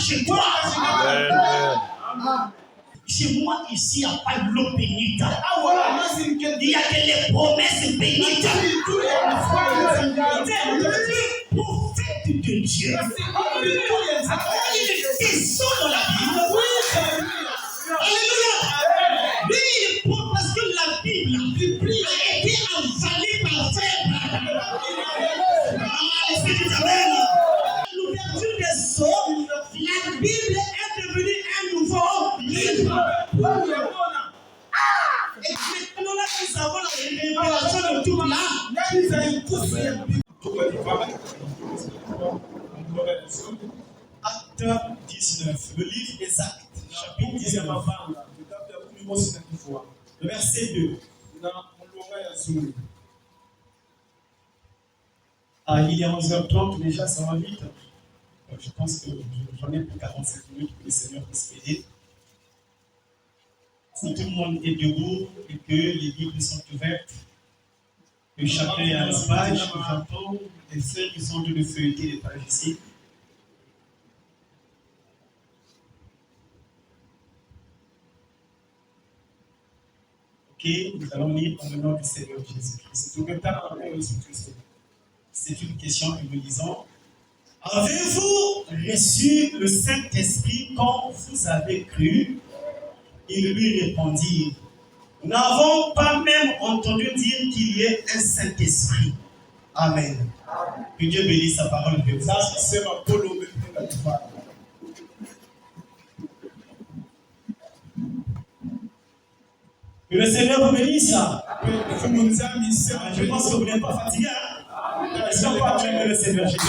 chez toi. Chez moi, ici, il n'y a pas de l'eau bénite. Il y a que les promesses bénites. Prophète de Dieu. Il descend dans la Bible. Alléluia. Lui, il prend parce que la Bible a été avalée par le frère. L'ouverture des sceaux, la Bible est devenue un nouveau livre. Et maintenant là, nous avons la révélation de tout là. Acte 19, le livre des Actes, chapitre 19, le verset 2. Il est 11h30, déjà ça va vite. Je pense que j'en ai pour 45 minutes pour que le Seigneur puisse m'aider. Si tout le monde est debout et que les Bibles sont ouvertes, que chacun a une page, que j'entends les sœurs qui sont en train de feuilleter les pages ici. Ok, nous allons lire en le nom du Seigneur Jésus-Christ. C'est une question que nous lisons. Avez-vous reçu le Saint-Esprit quand vous avez cru? Ils lui répondirent, nous n'avons pas même entendu dire qu'il y ait un Saint-Esprit. Amen. Que Dieu bénisse sa parole de vous. Que le Seigneur vous bénisse. Je pense que vous n'êtes pas fatigué. Est-ce qu'on peut acclamer le Seigneur Jésus?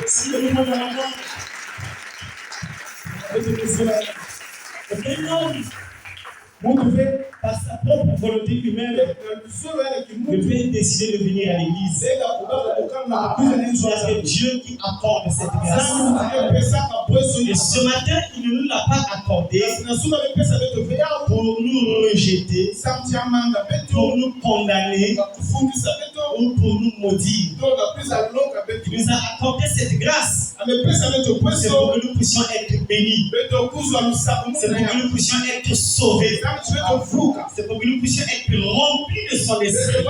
Si le monde est là, vous pouvez, par sa propre volonté humaine, devez décider de venir à l'église. C'est Dieu qui accorde cette grâce. Et ce matin, il ne nous l'a pas accordé pour nous rejeter, pour nous condamner ou pour nous maudire. Il nous a accordé cette grâce. C'est pour que nous puissions être bénis. C'est pour que nous puissions être sauvés. C'est pour que nous puissions être remplis de son esprit.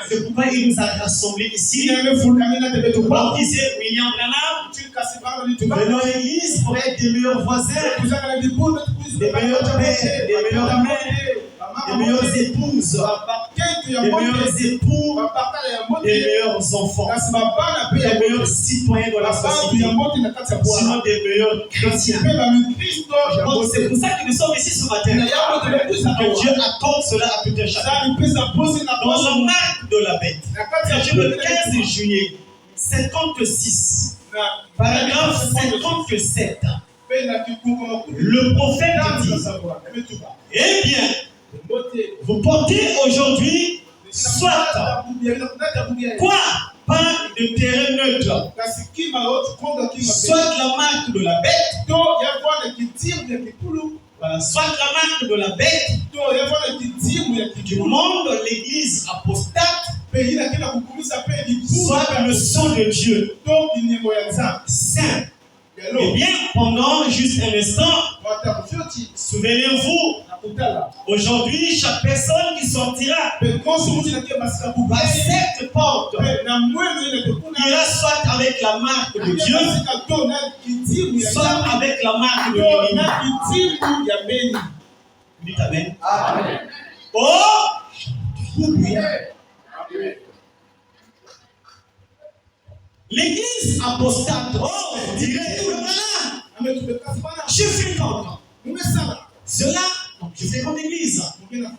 C'est pourquoi il nous a rassemblés ici. Comme disait William Branham, venons à l'église pour être des meilleurs voisins, des meilleurs pères, des meilleures mères, des meilleures épouses, des meilleurs époux, des meilleurs enfants, des meilleurs citoyens de la société, sinon des meilleurs chrétiens. Donc c'est pour ça que nous sommes ici ce matin. Que Dieu accorde cela à tout un chacun. Dans la marque de la bête, c'est le 15 juillet 56, paragraphe 57. Le prophète dit, eh bien, vous portez aujourd'hui soit quoi? Pas de terrain neutre, soit la marque de la bête, voilà, soit la marque de la bête du monde, l'église apostate, soit le sang de Dieu saint. Eh bien, pendant juste un instant, souvenez-vous, aujourd'hui, chaque personne qui sortira par cette porte ira soit avec la marque de Dieu, soit avec la marque de l'ennemi. Dites Amen. Amen. Oh! L'église apostate, on dirait, voilà, je fréquente. Cela, je fréquente l'église. Cela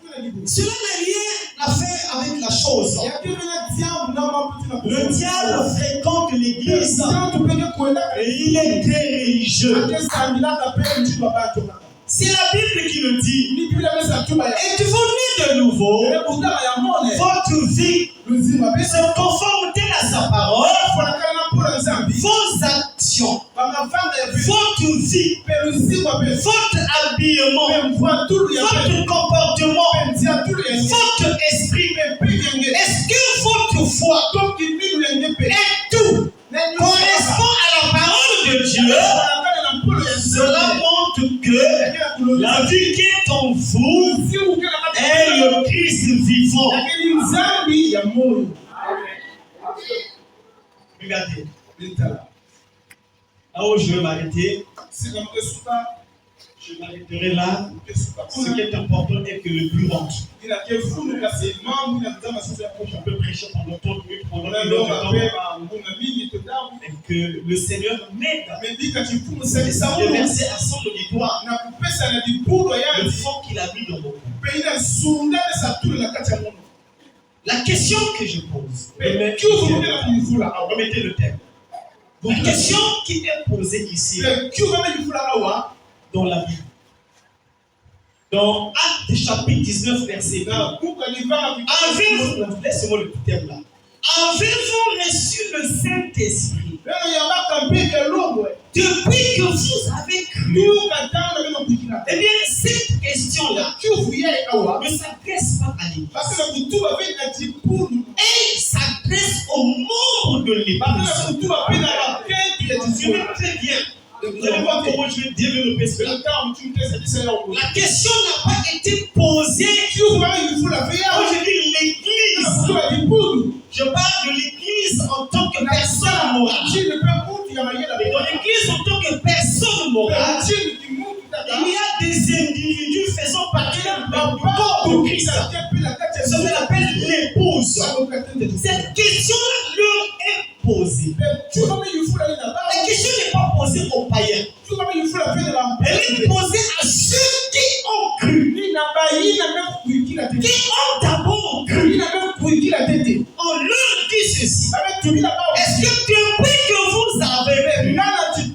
n'a rien à faire avec la chose. Le diable fréquente l'église et il est très religieux. C'est la Bible qui le dit. Et tu vas naître de nouveau. Votre vie se conformer à sa parole. Vos actions, votre vie, votre habillement, votre comportement, votre esprit. Est-ce que votre foi est tout La vie qui est en vous est le Christ vivant. Regardez. Là où je vais m'arrêter, je m'arrêterai là. Ce qui est important est que le but rentre. Je peux prêcher pendant 30 minutes, pendant une heure de temps. Et que le Seigneur m'aide. Le verset à son auditoire. Le fond qu'il a mis dans mon cœur. La question que je pose. Remettez le thème. La question qui est posée ici, dans la Bible, dans Actes chapitre 19, verset 2, avez-vous, laissez-moi le thème là, avez-vous reçu le Saint-Esprit depuis que vous avez cru? Eh bien, cette question-là ne s'adresse pas à l'Église. Elle s'adresse aux membres de l'Église. Je vais très bien. Vous allez voir comment je vais développer cela. La question n'a pas été posée. Quand je dis l'Église, je parle de l'Église en tant que personne morale. Et dans l'Église en tant que personne morale, il y a des individus faisant partie du corps de Christ. Ce qu'on appelle l'épouse. Cette question-là leur est posée. La question n'est pas posée aux païens. Elle est posée à ceux qui ont cru. Qui ont d'abord cru. On leur dit ceci. Est-ce que depuis que vous avez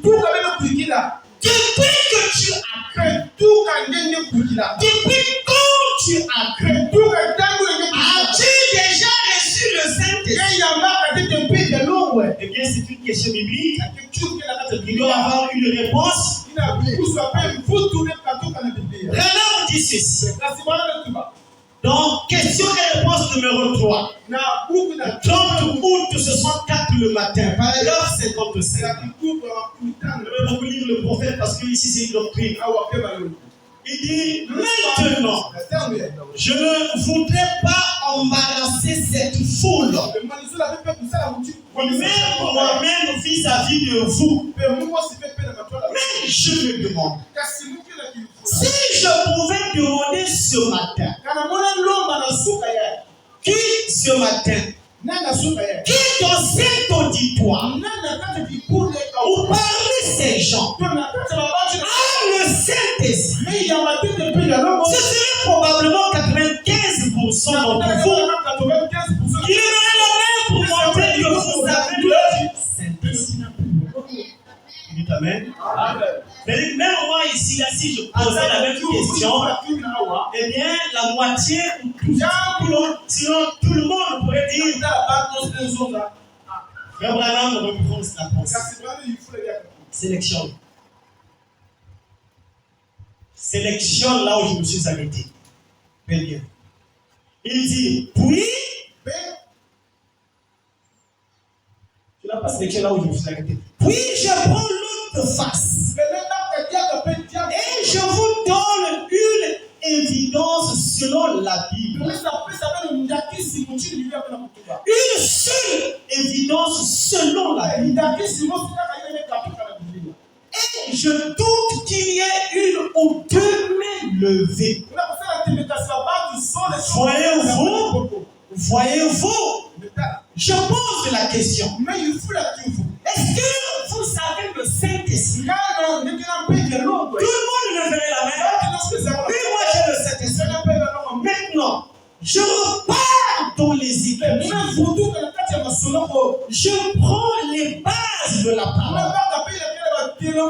cru, depuis que tu as cru, depuis quand tu as cru, as-tu déjà reçu le Saint-Esprit? Eh bien, c'est une question biblique. Il doit avoir une réponse. Renard dit ceci. Donc, question et réponse numéro 3. 30 août 64 le matin, paragraphe 55. Je vais beaucoup lire le prophète parce que ici c'est une doctrine. Il dit, maintenant, je ne voudrais pas embarrasser cette foule. Même moi-même vis-à-vis de vous. Mais je me demande, si je pouvais demander ce matin, qui ce matin, qui dans cet auditoire, ou parmi ces gens, a le Saint-Esprit, ce serait probablement 95% d'entre vous qui lèveraient la main pour montrer que vous avez le Saint-Esprit. Dites Amen. Mais même moi ici, là, si je posais la même question, eh bien, la moitié, sinon tout le monde pourrait dire Frère Branham reprend la pensée. Sélection. Sélection là où je me suis arrêté. Bien. Il dit, puis, je n'ai pas sélection là où je me suis arrêté. Puis je prends l'autre face. Et je vous donne une évidence selon la Bible. Une seule évidence selon la Bible. Et je doute qu'il y ait une ou deux mains levées. Voyez-vous, je pose la question. Est-ce que vous savez le Saint-Esprit? Tout le monde lèverait la main. Mais moi j'ai le Saint-Esprit. Maintenant, je repars dans les Écritures. Je prends les bases de la parole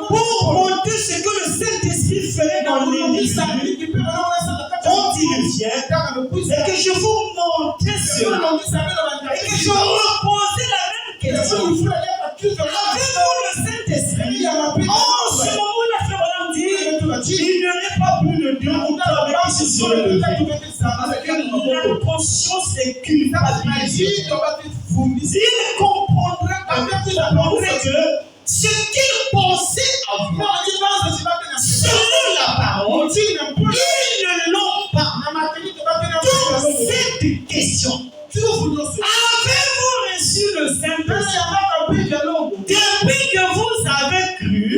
pour montrer ce que le Saint-Esprit ferait dans l'Église quand il vient, et que je vous montrais cela, et que je reposais la même question. Avez-vous le Saint-Esprit? En ce moment-là, Frère Branham dit, il n'y aurait pas plus de 2 ou 3 avec qui se serait levé. Parce que la conscience est culpabilisée. Il comprendrait que ce qu'il pensait avoir, selon la parole, Depuis que vous avez cru,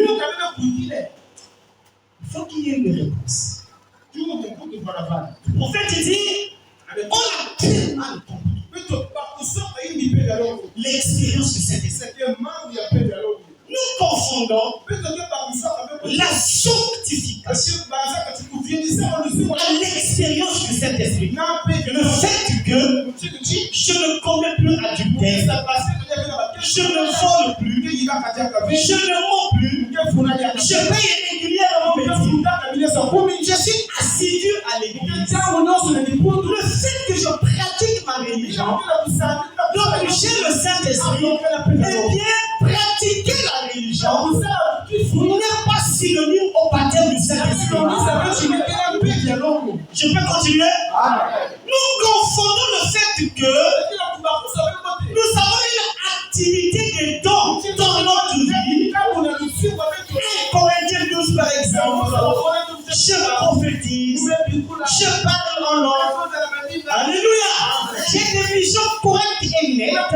il faut qu'il y ait une réponse. Le prophète dit, on a tellement compris l'expérience du Saint-Esprit. Nous confondons la sanctification à l'expérience du Saint-Esprit. Le fait que je ne commets plus adultère, je ne vole plus, je ne mens plus, je paye régulièrement mes dîmes, je suis assidu à l'église. Le fait que je pratique ma religion, donc j'ai le Saint-Esprit, eh bien, pratiquer la religion n'est pas synonyme au baptême du Saint-Esprit. Je peux continuer? Nous confondons le fait que nous avons une activité de dons dans notre vie. 1 Corinthiens 12 par exemple, je prophétise, je parle en langue. Alléluia! J'ai des visions correctes et nettes.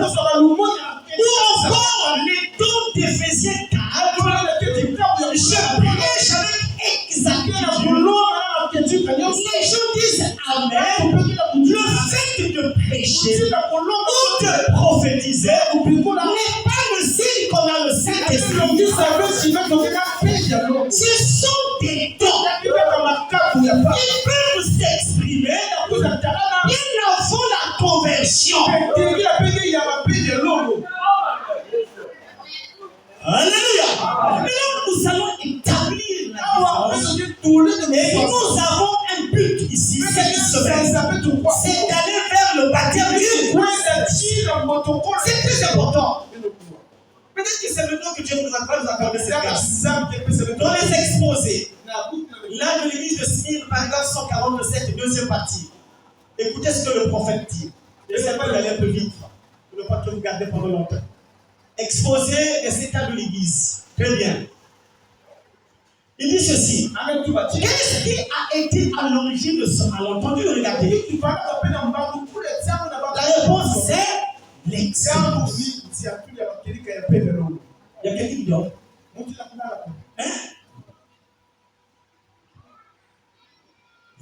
Ou encore les dons d'Éphésiens 4, je prêche avec exactitude. Les gens disent Amen. Le fait de prêcher ou de prophétiser n'est pas le signe qu'on a le Saint-Esprit. Ce sont des dons. Ils peuvent s'exprimer bien avant la conversion. Alléluia. Maintenant, nous allons établir la différence. Et nous avons un but ici, cette semaine. C'est d'aller vers le baptême du Saint-Esprit. C'est très important. Peut-être que c'est maintenant que Dieu nous accorde cette grâce. Dans les exposés, là de l'église de Smyrne, paragraphe 147, deuxième partie. Écoutez ce que le prophète dit. Je ne sais pas d'aller un peu vite, pour ne pas que vous gardez pendant longtemps. Exposé des états de l'église. Très bien. Il dit ceci. Qu'est-ce qui a été à l'origine de ce malentendu? Regardez. La réponse c'est l'expérience. Il y a quelqu'un qui dort. Hein?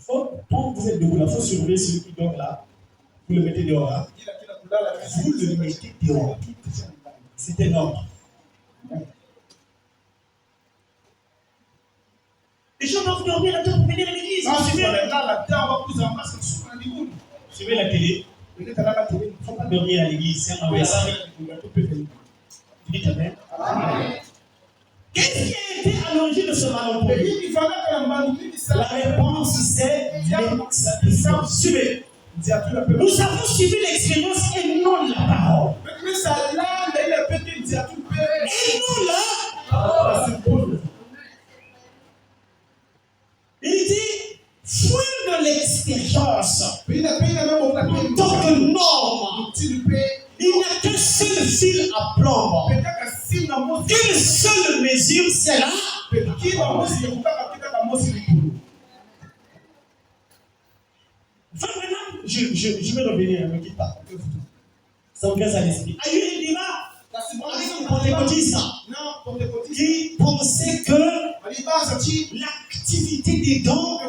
Quand vous êtes debout là, il faut surveiller celui qui dort là. Vous le mettez dehors là. Vous le mettez dehors. C'est énorme. Les gens doivent dormir là-dedans pour venir à l'église. Suivez la télé. Il ne faut pas dormir à l'église. C'est un mauvais signe. Dites Amen. Qu'est-ce qui a été à l'origine de ce malentendu? La réponse c'est l'expérience. Suivez. Nous avons suivi l'expérience et non la parole. Et non là. Il dit, fruit de l'expérience, en tant que norme, il n'y a qu'un seul fil à prendre, qu'une seule mesure, c'est là. Maintenant, je vais revenir, ne me quitte pas. Ça vous casse à l'esprit. Il y a eu un débat avec les pentecôtistes qui pensaient que l'activité des dons,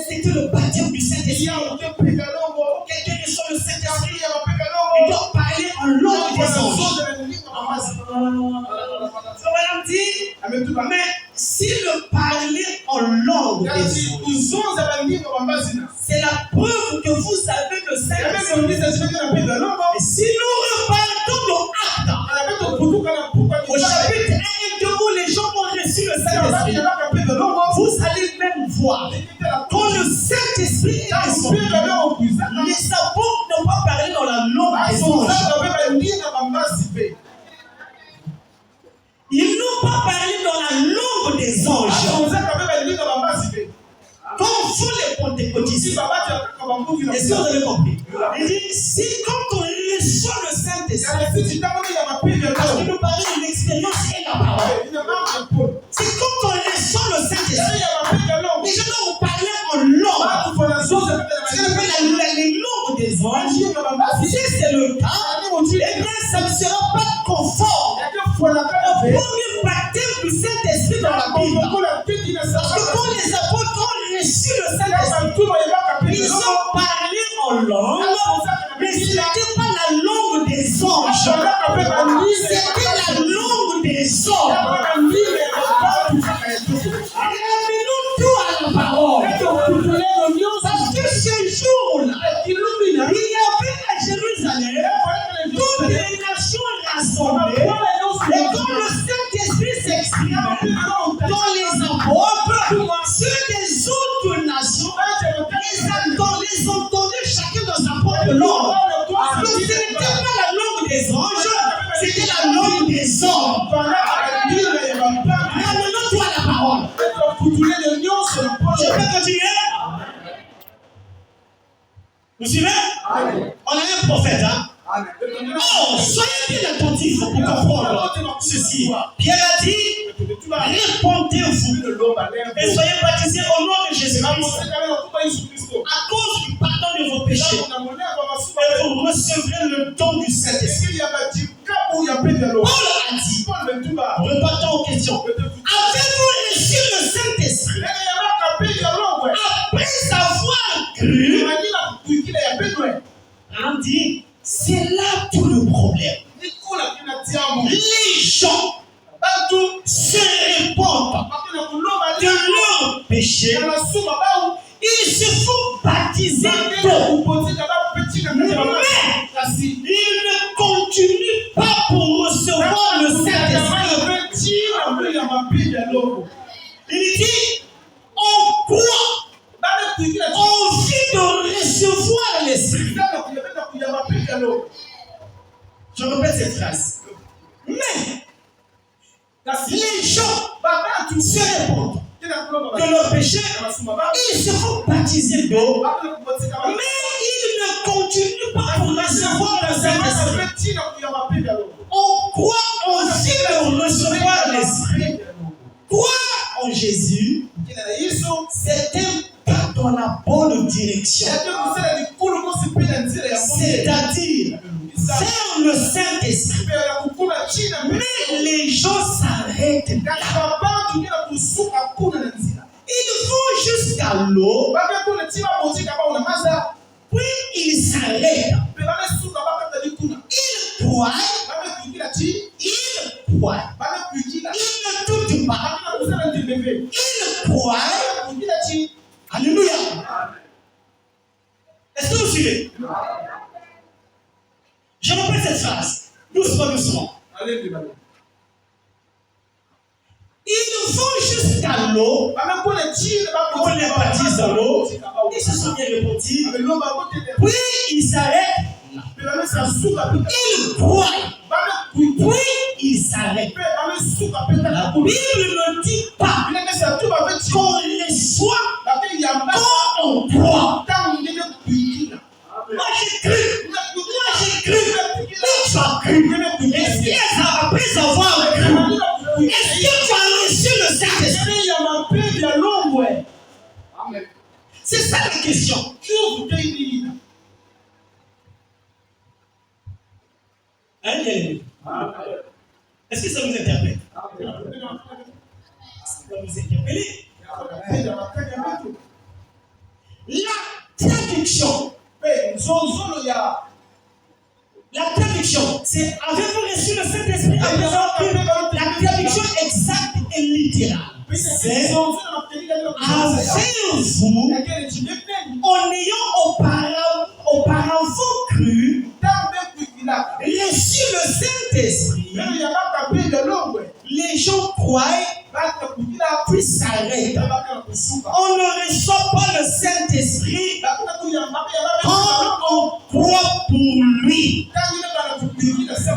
c'était le baptême du Saint-Esprit. Quelqu'un est sur le Saint-Esprit, il doit parler en langue des anges. Ça va dire, mais s'il parlait en langue des anges, c'est la preuve que vous avez le Saint-Esprit. Et si nous repartons nos actes, au chapitre 1 et 2 où les gens ont reçu le Saint-Esprit, vous allez même voir quand le Saint-Esprit est descendu, les apôtres n'ont pas parlé dans la langue des anges. Ils n'ont pas parlé dans la langue des anges. Comme font les pentecôtistes. Est-ce que vous avez compris? Il dit, si quand on reçoit le Saint-Esprit, parce que nous parlons d'une expérience et la parole. C'est quand on reçoit le Saint-Esprit, les gens vont parler en langue. Ce qu'on appelle les langues des anges. Si c'est le cas, eh bien ça ne sera pas conforme au premier baptême du Saint-Esprit dans la Bible. Parce que quand les apôtres ont reçu le Saint-Esprit, ils ont parlé en langue, mais ce n'était pas la langue des anges. C'était la langue des hommes. Ramenons tout à la parole. Parce que ce jour-là, il y avait à Jérusalem toutes les nations rassemblées. Et quand le Saint-Esprit s'exprimait dans les apôtres, ceux des autres nations les entendaient chacun dans sa propre langue. Donc ce n'était pas la langue des anges, c'était la langue des hommes. Ramenons-toi à la parole. Je peux continuer? Vous suivez? On a un prophète, hein? Oh, soyez bien attentifs pour comprendre ceci. Pierre a dit, répandez-vous et soyez baptisés au nom de Jésus-Christ à cause du pardon de vos péchés. Et vous recevrez le don du Saint-Esprit. Paul a dit, repartons aux questions. Avez-vous reçu le Saint-Esprit après avoir cru? On dit, c'est là tout le problème. Les gens se répandent de leurs péchés. Ils se font baptiser d'eau. Mais ils ne continuent pas pour recevoir le Saint-Esprit. Il dit, on croit, on vit de recevoir l'Esprit. Je répète cette phrase. Mais les gens se répandent de leurs péchés, ils se font baptiser d'eau, mais ils ne continuent pas pour recevoir le Saint-Esprit. On croit, on vit de recevoir l'Esprit. Croire en Jésus, c'est un pas dans la bonne direction. C'est-à-dire vers le Saint-Esprit. Mais les gens s'arrêtent là. Ils vont jusqu'à l'eau, puis ils s'arrêtent. Ils boivent, ils ne doutent pas. Ils boivent. Alléluia. Est-ce que vous suivez? Je répète cette phrase, doucement, doucement. Ils vont jusqu'à l'eau, on les baptise dans l'eau, ils se sont bien répandus, puis ils s'arrêtent, ils croient, puis ils s'arrêtent. La Bible ne dit pas qu'on les soit quand on croit. Moi j'ai cru. Tu as cru. Est-ce qu'après avoir cru, est-ce que tu as reçu le Saint-Esprit? C'est ça la question. Est-ce que ça vous interpelle? Ça vous interpelle? La traduction. La traduction, c'est avez-vous reçu le Saint-Esprit? La traduction exacte et littérale, c'est avez-vous, en ayant auparavant cru, reçu le Saint-Esprit, les gens croient, puis s'arrêtent. On ne reçoit pas le Saint-Esprit quand on croit pour lui.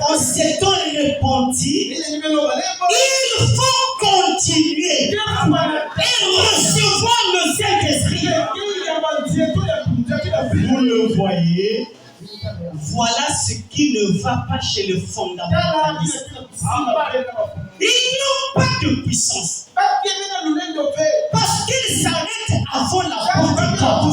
En s'étant répandus, il faut continuer et recevoir le Saint-Esprit. Vous le voyez, voilà ce qui ne va pas chez le fondamentaliste. Ils n'ont pas de puissance parce qu'ils s'arrêtent avant la porte du corps.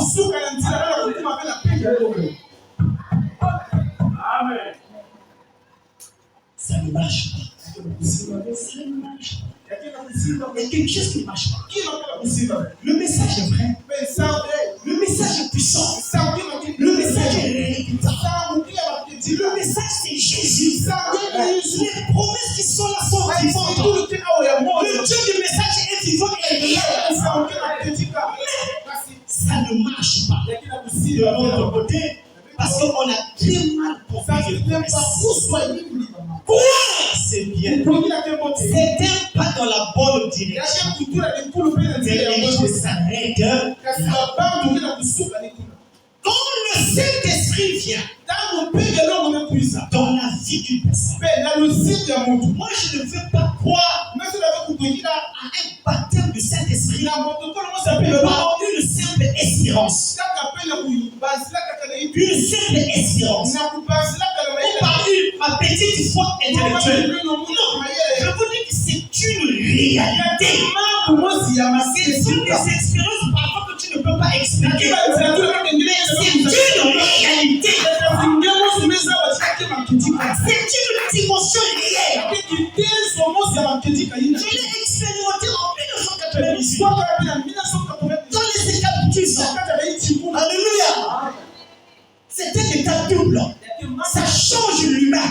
ça ne marche pas. Ça ne marche pas. Il y a quelque chose qui ne marche pas. Le message est vrai. Le message est puissant. Le message est réécoutable. Le message c'est Jésus. Les promesses qui sont là sont vivantes. Le Dieu du message est vivant et réel. Mais ça ne marche pas. De l'autre côté, parce qu'on a très mal compris les promesses. Quoi? C'est bien. C'était pas dans la bonne direction. Mais les choses s'arrêtent. Quand le Saint-Esprit vient dans la vie d'une personne, moi je ne veux pas croire à un baptême du Saint-Esprit par une simple espérance. Une simple espérance. Ou par une petite foi intellectuelle. Non, je vous dis que c'est une réalité. Ce sont des expériences parfois que tu ne peux pas expliquer. Mais c'est une réalité. C'est une dimension réelle. Je l'ai expérimenté en 1998. Dans les écapitulants. Alléluia. C'était des états doubles. Ça change l'humain.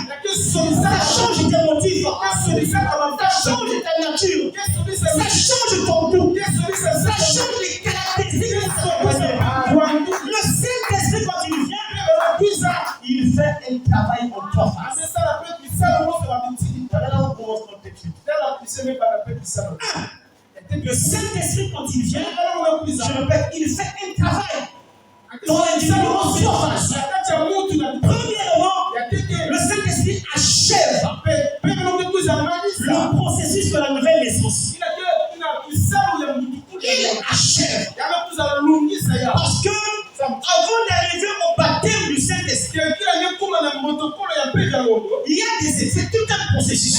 Ça change tes motifs. Ça change ta nature. Ça change ton goût. Ça change les caractéristiques de ton personne. Le Saint-Esprit, quand il vient, il fait un travail en toi. Le Saint-Esprit, quand il vient, je répète, il fait un travail dans l'individuation surface. Premièrement, le Saint-Esprit achève le processus de la nouvelle naissance. Il achève. Parce que avant d'arriver au baptême du Saint-Esprit, il y a des effets, tout un processus.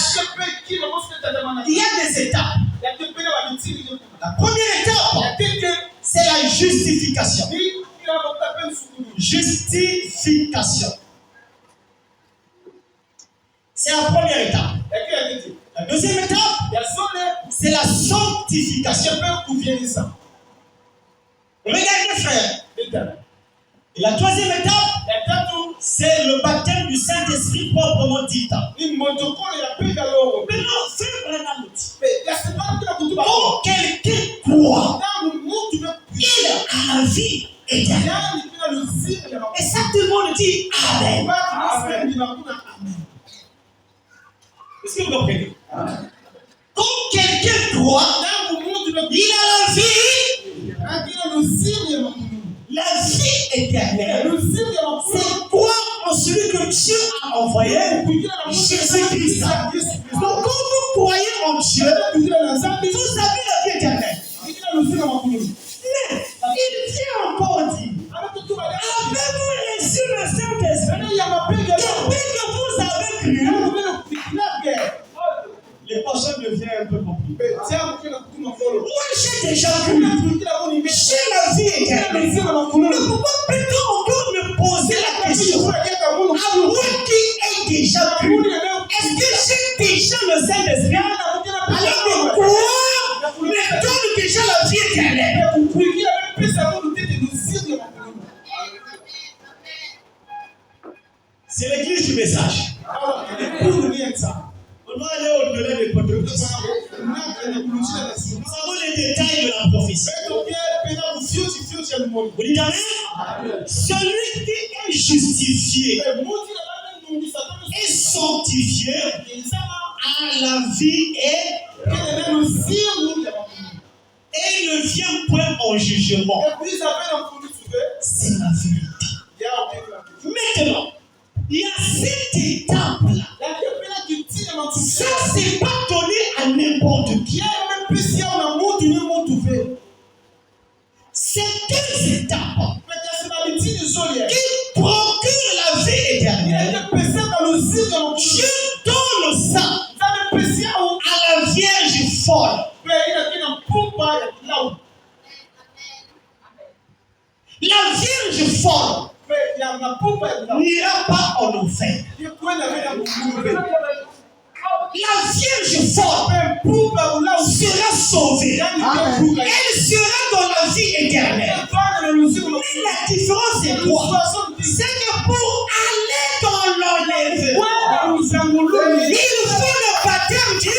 Il y a des étapes. La première étape, c'est la justification. Justification. C'est la première étape. La deuxième étape, c'est la sanctification. Regardez, frère. Et la troisième étape, c'est le baptême du Saint-Esprit proprement dit. Maintenant, quand quelqu'un croit, il a la vie éternelle. Et ça, tout le monde dit Amen. Est-ce que vous comprenez? Quand quelqu'un croit, il a la vie. La vie éternelle. C'est quoi en celui que Dieu a envoyé? Jésus-Christ. Donc quand vous croyez en Dieu, vous avez la vie éternelle. Mais il vient encore dire, avez-vous reçu le Saint-Esprit depuis que vous avez cru? Les personnes deviennent un peu compliquées. Moi j'ai déjà cru. J'ai la vie éternelle. Mais pourquoi peut-on encore me poser la question? À moi qui ai déjà cru, est-ce que j'ai déjà le Saint-Esprit? Alors que quoi me donne déjà la vie éternelle? C'est l'église du message. On doit aller au-delà des contributions. Nous avons les détails de la prophétie. Vous dites Amen? Celui qui est justifié et sanctifié a la vie et ne vient point en jugement. C'est la vérité. Maintenant, il y a cette étape-là. Ça, c'est pas donné à n'importe qui. C'est deux étapes qui procurent la vie éternelle. Dieu donne ça à la Vierge folle. La Vierge folle n'ira pas en enfer. la Vierge forte sera sauvée. Elle sera dans la vie éternelle. Mais la différence est quoi? C'est que pour aller dans l'enlèvement, il faut le baptême du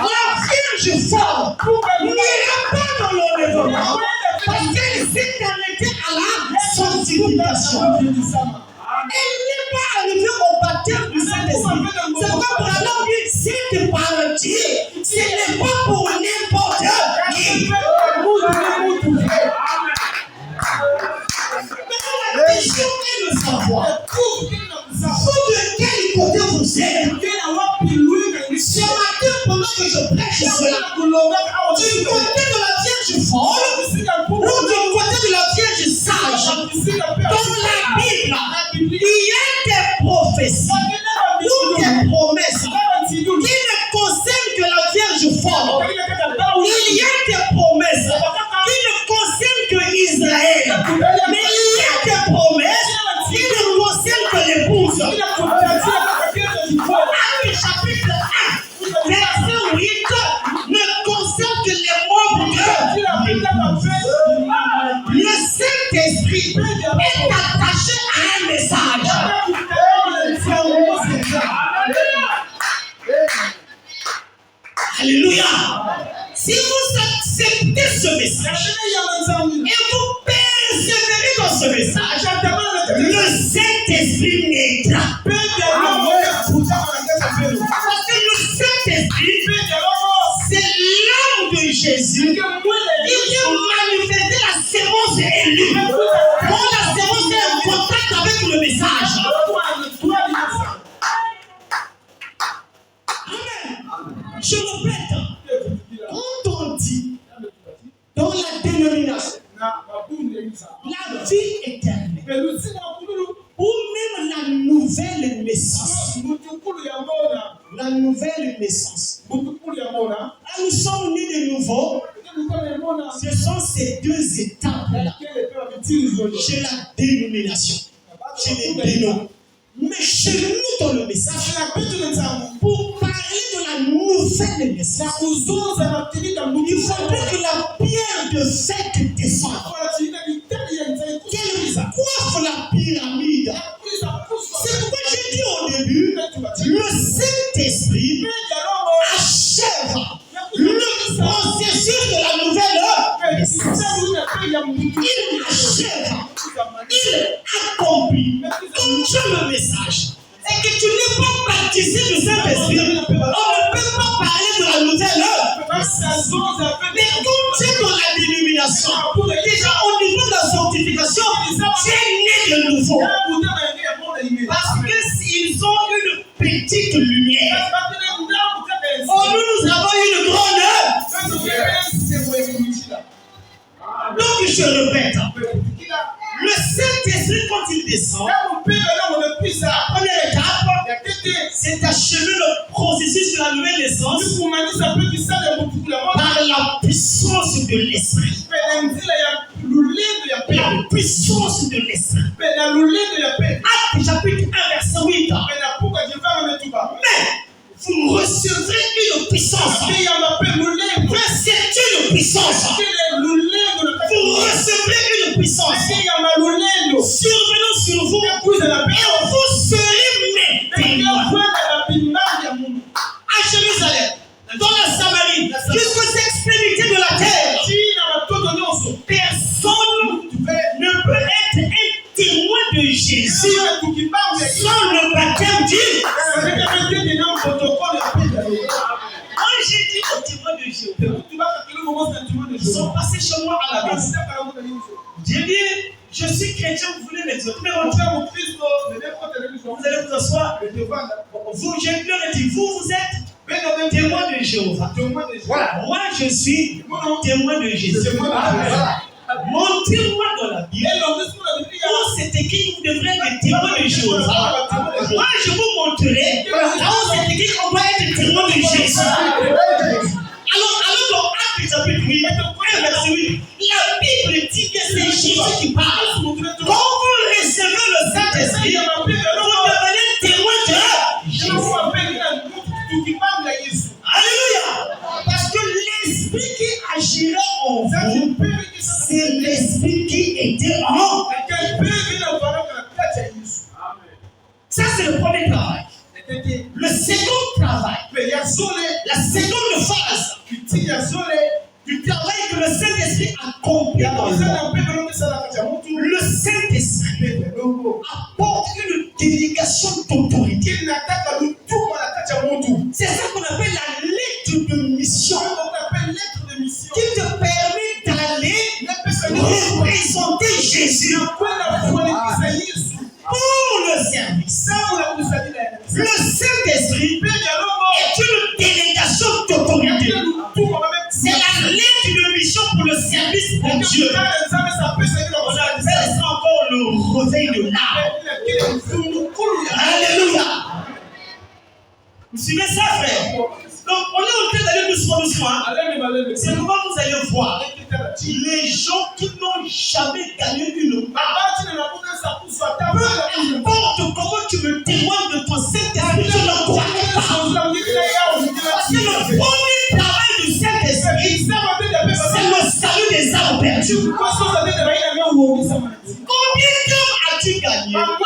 la Vierge forte n'ira pas dans l'enlèvement parce qu'elle s'est arrêtée à la sanctification. Elle n'est pas arrivée au baptême du Saint-Esprit. C'est pourquoi pour alors dire cette partie, ce n'est pas pour n'importe qui. Mais la question est de savoir vous de quel côté vous êtes. Ce matin, pendant que je prêche cela, du côté de la Vierge folle ou du côté de la Vierge sage, dans la Bible, il y a des prophéties ou des promesses qui ne concernent que la Vierge folle. Il y a des promesses qui ne concernent que Israël. Mais il y a des promesses qui ne concernent que l'épouse. Actes chapitre 1, verset 8 ne concerne que les membres de le Saint-Esprit est attaché à un message. Alléluia. Si vous acceptez ce message et vous persévérez dans ce message, le Saint-Esprit naîtra. Parce que le Saint-Esprit, c'est l'âme de Jésus. Il vient manifester la sémence élue. Quand la sémence est en contact avec le message. Amen. Je répète, quand on dit dans la dénomination la vie éternelle ou même la nouvelle naissance, la nouvelle naissance, nous sommes nés de nouveau. Ce sont ces deux étapes-là chez la dénomination, chez les dénoms. Mais chez nous, dans le message, pour parler de la nouvelle naissance, il faudrait que la pierre de fête descende, qu'elle coiffe la pyramide. C'est pourquoi j'ai dit au début, le Saint-Esprit achève le processus de la nouvelle naissance. Il achève, il accomplit. Comme tu as le message, et que tu n'es pas baptisé du Saint-Esprit, on ne peut pas parler de la nouvelle naissance. Mais comme tu es dans la dénomination, déjà au niveau de la sanctification, tu es né de nouveau. Parce qu'ils ont une petite lumière. Oh, nous avons une grande. Donc je répète, le Saint-Esprit quand il descend, la première étape, c'est d'achever le processus de la nouvelle naissance par la puissance de l'Esprit. La puissance de l'Esprit. Actes chapitre 1 verset 8. Mais vous recevrez une puissance. C'est une puissance. Vous recevrez une puissance survenant sur vous et vous serez mes témoins à Jérusalem, dans la Samarie, jusqu'aux extrémités de la terre. Personne ne peut être un témoin de Jésus sans le baptême du. Quand j'ai dit au témoin de Jésus, ils sont passés chez moi à la maison. J'ai dit, je suis chrétien, vous voulez m'exaucer. Mais vous allez vous asseoir. Vous, j'ai leur ai dit, vous êtes témoin de Jéhovah. Voilà, moi je suis témoin de Jésus. Mon témoin dans la Bible, où c'est écrit que vous devrez être témoin de Jéhovah. Moi je vous montrerai là où c'est écrit qu'on doit être témoin de Jésus. Alors dans Actes chapitre 8, verset 8, la Bible dit que c'est Jésus qui parle. Quand vous recevez le Saint-Esprit, vous devenez Ça, c'est le premier travail. Le second travail, la seconde phase du travail que le Saint-Esprit accomplit dans le Saint-Esprit apporte une délégation d'autorité. C'est ça qu'on appelle la lettre de mission. Qui te permet d'aller représenter Jésus pour le service. Le Saint-Esprit est une délégation d'autorité. C'est la lettre de mission pour le service de Dieu. On appelle ça encore le réveil de l'âme. Alléluia. Vous suivez ça, frère? Donc, on est en train d'aller doucement. C'est comment vous allez voir les gens qui n'ont jamais gagné une part. Peu importe comment tu me témoignes de ton Saint-Esprit, je ne crois pas. C'est le premier travail du Saint-Esprit. C'est le salut des âmes perdues. Combien d'hommes as-tu gagné? Alors,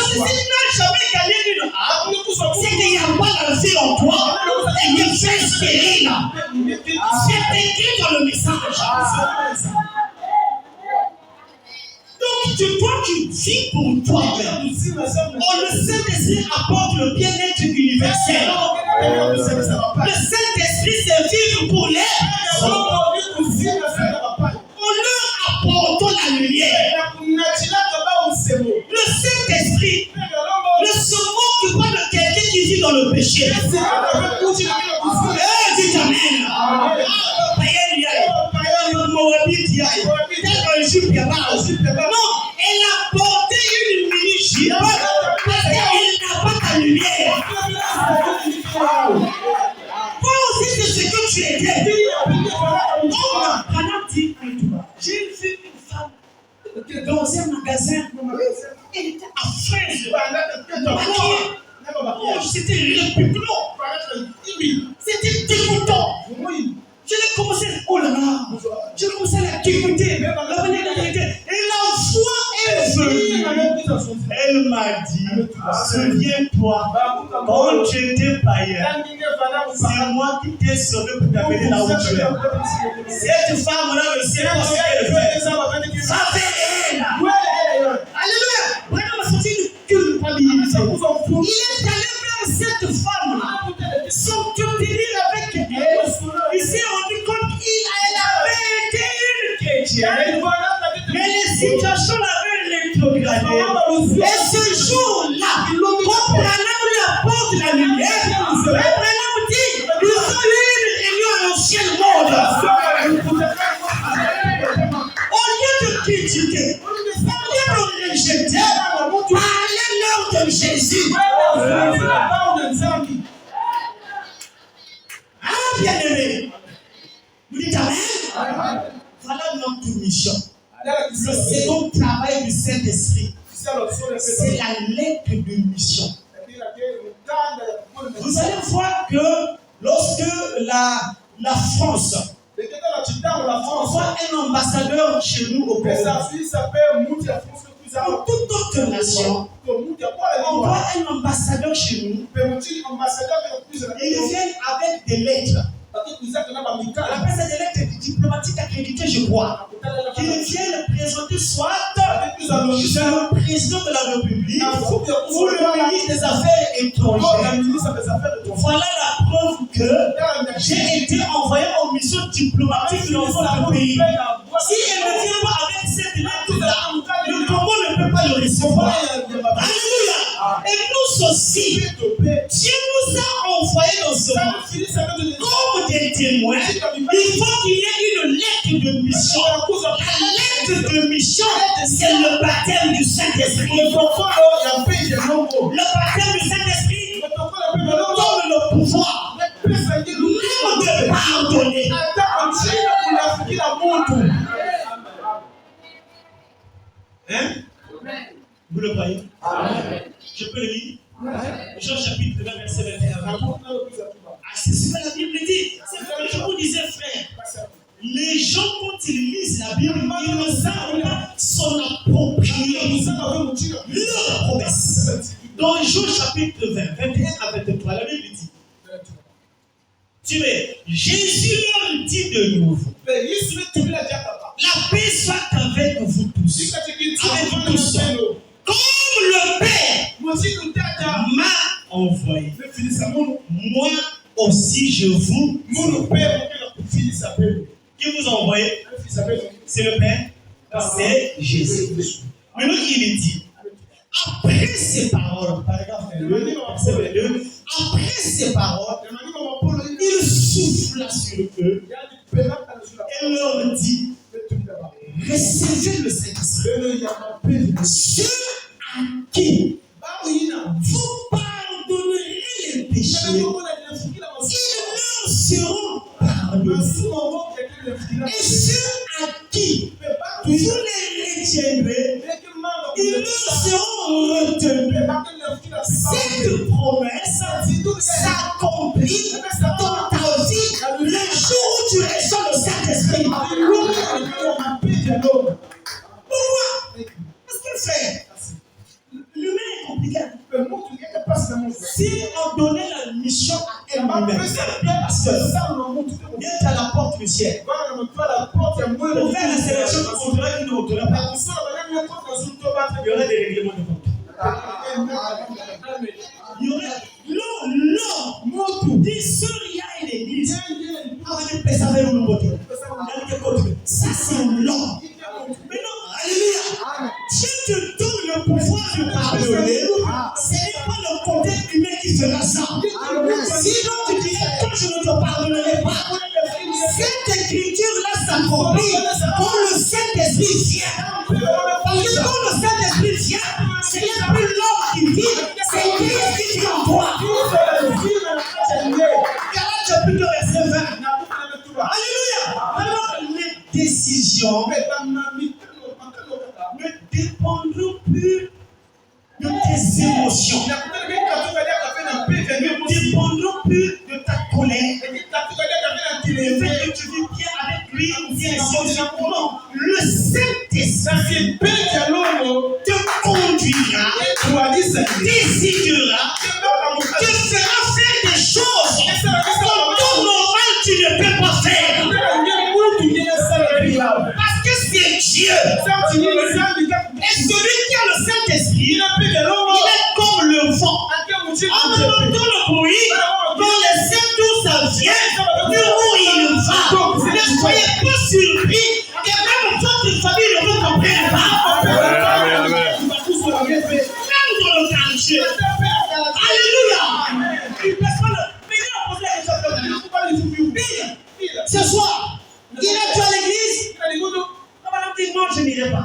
si tu n'as jamais gagné une âme, c'est qu'il n'y a pas la vie en toi et que tu es stérile. C'est écrit dans le message. Donc, toi, tu vis pour toi-même. Le Saint-Esprit apporte le bien-être universel. Le Saint-Esprit, c'est vivre pour les autres. En leur apportant la lumière. Le Saint-Esprit ne se moque pas de quelqu'un qui vit dans le péché. Dites Amen. Non, elle a porté une mini-jupe parce qu'elle n'a pas ta lumière. Toi aussi, c'est ce que tu étais. J'ai vu une femme dans un magasin. Elle était à fraise. C'était répugnant. C'était dégoûtant. Je l'ai commencé, oh là là, j'ai commencé à la dégoûter. Et la foi est venue. Elle m'a dit, souviens-toi, quand tu étais païen, c'est moi qui t'ai sauvé pour t'amener là où tu es. Cette femme-là, le Seigneur, ce qu'elle fait. Ça fait elle. Alléluia. Vraiment, c'est une culpabilité. Il est allé vers cette femme-là, s'entretenir avec elle. Il s'est rendu compte qu'elle avait été une chrétienne, mais les situations l'avaient rétrogradé. Et ce jour-là, quand Branham lui apporte la lumière, Branham dit, nous avons eu une réunion à l'ancienne mode. Au lieu de critiquer, au lieu de rejeter, parlez-leur de Jésus. Ah, bien-aimé. Vous dites Amen. Voilà notre mission. Le second travail du Saint-Esprit, c'est la lettre de mission. Vous allez voir que lorsque la France envoie un ambassadeur chez nous au Pérou, pour toute autre nation, on voit un ambassadeur chez nous, ils viennent avec des lettres. On appelle ça des lettres diplomatiques accréditées, je crois. Qu'ils viennent présenter soit le président de la République ou le ministre des Affaires étrangères. Voilà la preuve que j'ai été envoyé en mission diplomatique dans votre pays. Si elle ne vient pas avec cette lettre-là, le Congo ne peut pas le recevoir. Alléluia. Et nous aussi, Dieu nous a envoyés dans ce monde comme des témoins. Il faut qu'il y ait une lettre de mission. La lettre de mission, c'est le baptême du Saint-Esprit. Le baptême du Saint-Esprit donne le pouvoir même de pardonner. Hein? Vous le croyez? Je peux le lire? Jean chapitre 20, verset 21. C'est ce que la Bible dit. C'est ce que je vous disais, frère. Les gens, quand ils lisent la Bible, ils ne savent pas s'en approprier leur promesse. Dans Jean chapitre 20, 21 à 23, la Bible dit, tu sais, Jésus leur dit de nouveau, la paix soit avec vous tous, avec tous, comme le Père m'a envoyé. Moi aussi je vous. Qui vous a envoyé? C'est le Père, c'est Jésus. Maintenant il dit, après ces paroles, par exemple, après ces paroles, il souffla sur eux et leur dit, recevez le Saint-Esprit. Ceux à qui vous pardonnerez les péchés, ils leur seront pardonnés. Et ceux à qui vous les retiendrez, ils leur seront retenus. Cette promesse s'accomplit dans ta vie le jour où tu reçois le Saint-Esprit. Pourquoi? Parce que frère, l'humain est compliqué. Si on donnait la mission à un humain, viens à la porte du ciel. Pour faire la sélection, on dirait qu'il ne voterait pas. Il y aurait des règlements de compte. Il y aurait l'homme dit Soria et l'église. Ça c'est l'homme. Maintenant, alléluia. Si tu donnes le pouvoir de pardonner, ce n'est pas le côté humain qui fera ça. Sinon tu dirais quand je ne te pardonnerai pas. Cette écriture-là s'accomplit quand le Saint-Esprit vient. Parce que quand le Saint-Esprit vient, ce n'est plus l'homme qui vit, c'est Christ qui vit en toi. Galates chapitre verset 20. Alléluia. Alors les décisions ne dépendront plus de tes émotions. Ne dépendront plus de ta colère. Le fait que tu vis bien avec lui ou bien simplement. Le Saint-Esprit te conduira, décidera, te fera faire des choses qu'en temps normal tu ne peux pas faire. Parce que c'est Dieu. Et celui qui a le Saint-Esprit, il est comme le vent. En entendant le bruit, dans les airs d'où ça vient, du où il va. Ne soyez pas surpris que même votre famille ne vous comprenne pas. Même dans le quartier. Alléluia. Une personne, mais il a posé la question. Ce soir, il est à l'église. Madame dit non, je n'irai pas.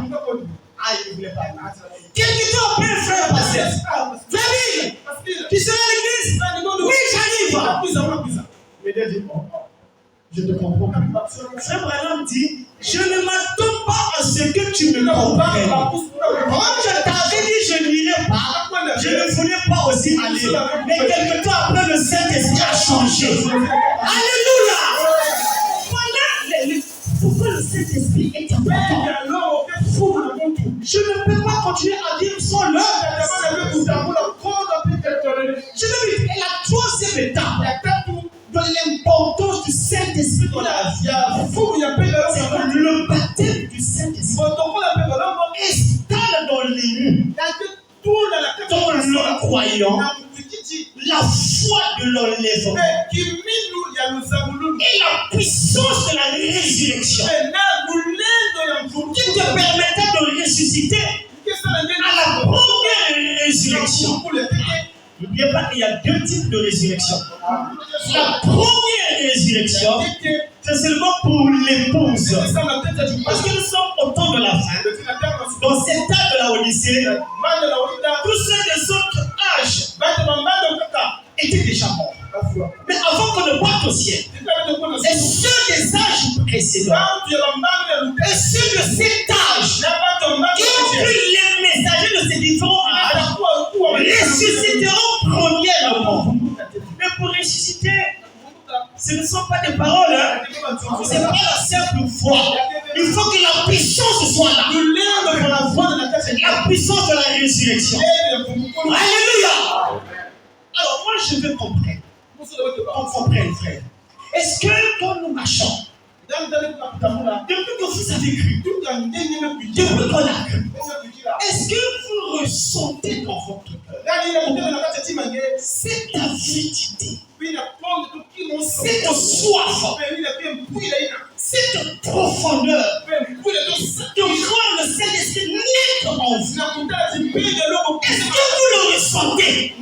Ah, il ne voulait pas. Quelqu'un peut faire passer. Famille, tu seras à l'église? Oui, j'arrive. Mais dit, je te comprends. Frère Branham dit, je ne m'attends pas à ce que tu me comprennes. Quand je t'avais dit je n'irai pas, je ne voulais pas aussi aller. Mais quelque temps après, le Saint-Esprit a changé. Alléluia. Voilà pourquoi le Saint-Esprit est important. Je ne peux pas continuer à vivre sans l'heure. Je veux dire, et la troisième étape de l'importance du Saint-Esprit dans la vie, c'est que le baptême du Saint-Esprit installe dans l'élu, dans le croyant, la foi de l'enlèvement et la puissance de la résurrection qui te permettait de ressusciter à la première résurrection. N'oubliez pas qu'il y a deux types de résurrection. La première résurrection, c'est seulement pour l'épouse. Parce que nous sommes au temps de la fin. Dans cet âge de la Odyssée, tous ceux des autres âges étaient déjà morts. Mais avant qu'on ne parte au ciel, et ceux des âges précédents, et ceux de cet âge, qui ont pris les messagers de ces différents âges, ressusciteront premièrement. Mais pour ressusciter, ce ne sont pas des paroles, ce n'est pas la simple foi. Il faut que la puissance soit là. La puissance de la résurrection. Alléluia. Alors moi je veux comprendre. On comprenne, frère. Est-ce que quand nous marchons, depuis que vous avez cru, depuis qu'on a cru, est-ce que vous ressentez dans votre cœur cette avidité, cette soif, cette profondeur de voir le Saint-Esprit naître en vous? Est-ce que vous le ressentez?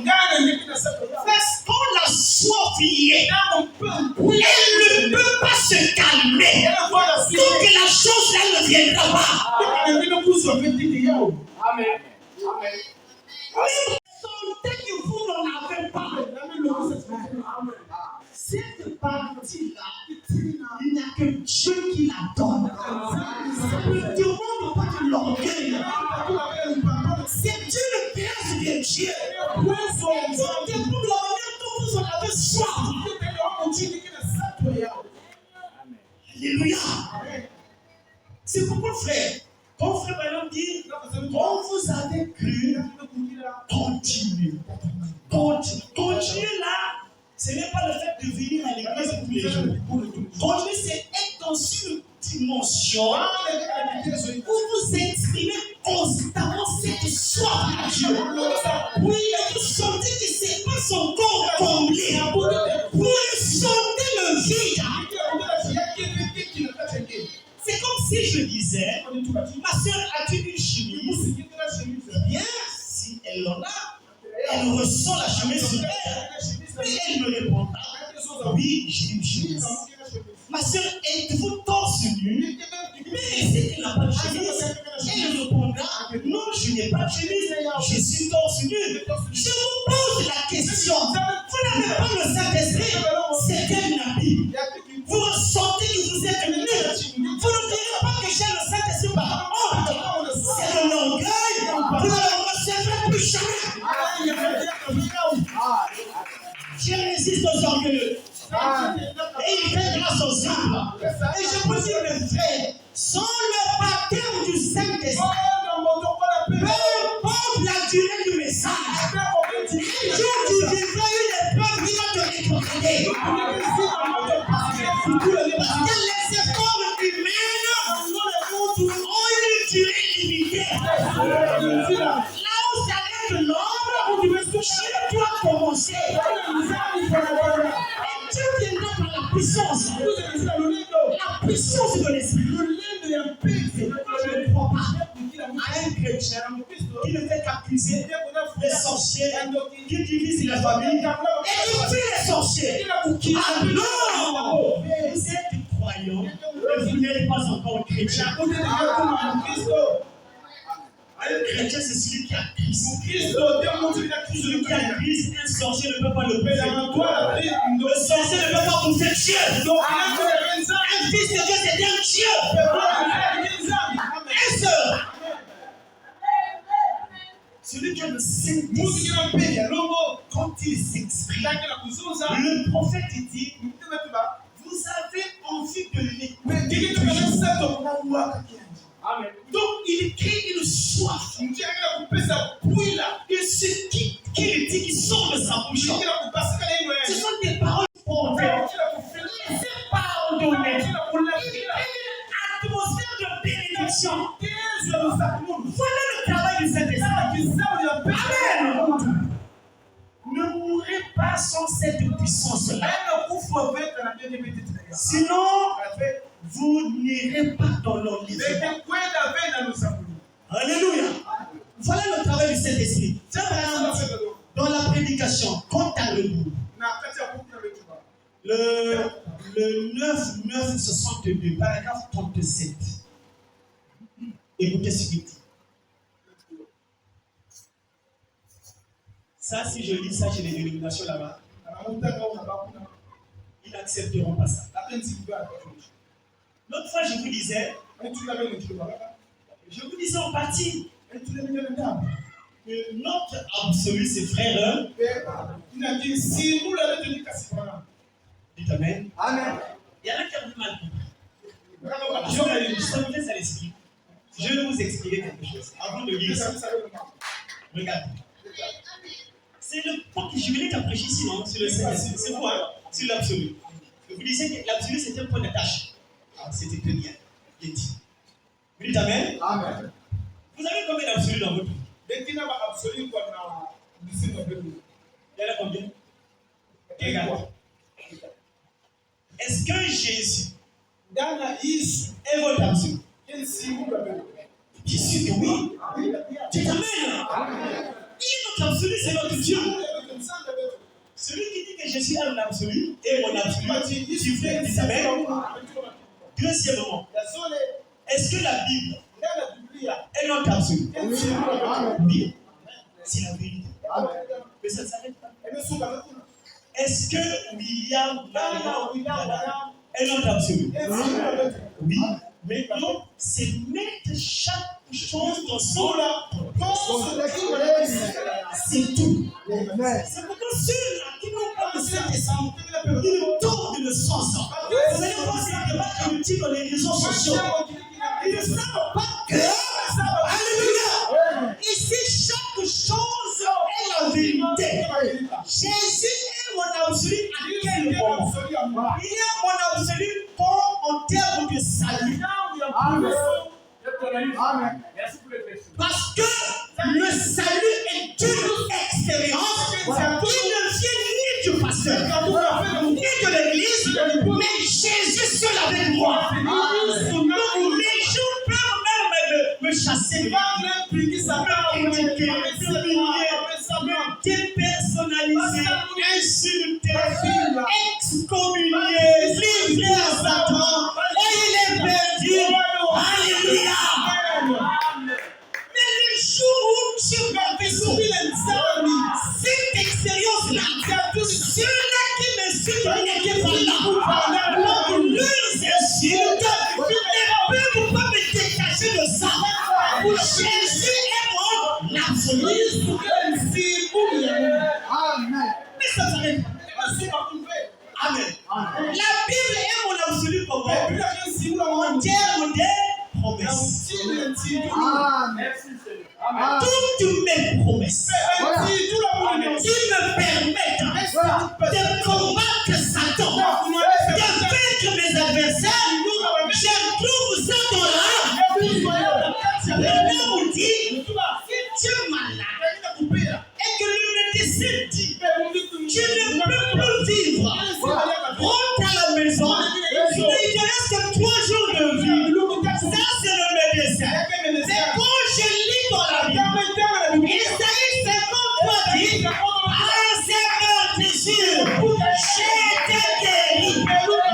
Parce qu'on la soif y est, elle ne peut pas se calmer tant que la chose là ne viendra pas. Amen. Sentez que vous n'en avez pas. Cette partie-là, il n'y a que Dieu qui la donne. Ça ne demande pas de l'orgueil. C'est Dieu le grâce de Dieu. Ça dépend de la manière dont vous en avez soif. Alléluia. C'est pourquoi, frère, quand frère Balaam dit, quand vous avez cru, continuez. Continuez là, ce n'est pas le fait de venir à l'église tous les jours. Continuez, c'est être dans une dimension où vous exprimez constamment cette soif à Dieu. Oui, vous sentez que ce n'est pas son corps comblé. Vous sentez le vide. C'est comme si je disais, ma soeur a-t-il une chemise? Bien, si elle en a, elle ressent la chemise sur elle. Mais elle me répondra, oui, j'ai une chemise. Ma soeur, êtes-vous torse nu? Mais elle sait qu'elle n'a pas de chemise. Elle répondra, non, je n'ai pas de chemise, je suis torse nu. Je vous pose la question, vous n'avez pas le Saint-Esprit, c'est quel habit? Vous ressentez que vous êtes nu. Vous ne direz pas que j'ai le Saint-Esprit par honte. C'est de l'orgueil. Vous ne le recevrez plus jamais. Dieu résiste aux orgueilleux. Et il fait grâce aux humbles. Et je vous dis, mes frères, sans le baptême du Saint-Esprit, peu importe la durée du message, Dieu tu vivras une épreuve qui va te réconcilier. Parce que les efforts humains ont une durée limitée. Là où s'arrête l'homme, Dieu doit commencer. Et Dieu viendra par la puissance. La puissance de l'esprit. Je ne crois pas à un chrétien qui ne fait qu'accuser les sorciers, qui divise la famille et qui tue les sorciers. Ah non! Vous êtes croyant, mais vous n'êtes pas encore chrétien. Un chrétien, c'est celui qui a Christ. Celui qui a Christ, un sorcier ne peut pas le bouffer. Le sorcier ne peut pas bouffer Dieu. Un fils de Dieu, c'est un Dieu. Un seul. Celui qui a le Saint-Esprit, quand il s'exprime, le prophète dit, vous avez envie de l'écouter. Donc il crée une soif. Et ce qu'il dit, qui sort de sa bouche, ce sont des paroles fortes. Laissez pardonner. Il crée une atmosphère de bénédiction. Voilà le travail du Saint-Esprit. Amen. Ne mourrez pas sans cette puissance-là. Sinon, vous n'irez pas dans l'enlèvement. Alléluia. Voilà le travail du Saint-Esprit. Dans la prédication, compte à rebours. Le 962, paragraphe 37. Écoutez ce qu'il dit. Ça, si je lis ça chez les dénominations là-bas, ils n'accepteront pas ça. L'autre fois, je vous disais en partie que notre absolu, c'est frère. Dites amen. Amen. Il y en a qui ont du mal. Je vous laisse à l'esprit. Je vais vous expliquer quelque chose. Avant de lire ça, regardez. C'est le point que je venais à prêcher sinon sur le Seigneur. C'est vous, hein, sur l'absolu. Vous disiez que l'absolu c'était un point d'attache. Ah, c'était très bien. Bien dit. Vous dites Amen? Amen. Vous avez combien d'absolus dans votre vie? Il y en a combien? Regarde. Est-ce que Jésus est votre absolu? Bien sûr que oui. Tu t'amènes. Il est notre absolu, c'est notre Dieu. Celui qui dit que Jésus est mon absolu et mon absolu, tu fais des amènes. Deuxièmement, est-ce que la Bible est notre absolu? Oui. C'est la vérité. Mais ça ne s'arrête pas. Est-ce que William est notre absolu? Oui. Mais non, c'est mettre chaque chose dans son c'est tout. C'est pourquoi ceux-là qui n'ont pas de Saint-Esprit, ils tournent le sens. Vous allez voir ces débats qui utilisent dans les réseaux sociaux. Ils ne savent pas que. Alléluia! Ici, chaque chose est la vérité. Jésus est mon absolu à quel moment? Il est mon absolu en termes de salut. Amen. Amen. Parce que le salut est une expérience qui ne vient ni du pasteur, ni de l'église, mais Jésus seul avec moi. Donc les gens peuvent même me chasser, me critiquer, me dépersonnaliser, insulter, excommunier, livrer à Satan, et il est perdu. Alléluia. Mais le jour où tu m'avais sauvé cette expérience-là, ceux-là qui m'insultent n'étaient pas là. Donc leurs insultes ne peuvent pas me détacher de ça. Jésus est mon absolu. Amen. Mais ça s'arrête pas. Amen. La Bible est mon absolu pour moi. En termes de promesses. Toutes mes promesses qui me permettent de combattre Satan, de vaincre mes adversaires, je trouve ça dans là. Le nous dit, tu es malade. Et que le médecin dit, tu ne peux plus vivre. Rentre à la maison. Il te reste 3 jours de vie. Ça, c'est le médecin. Mais quand je lis dans la Bible, Isaïe 53 dit, ah, Seigneur, t'es sûr, j'ai été guéri.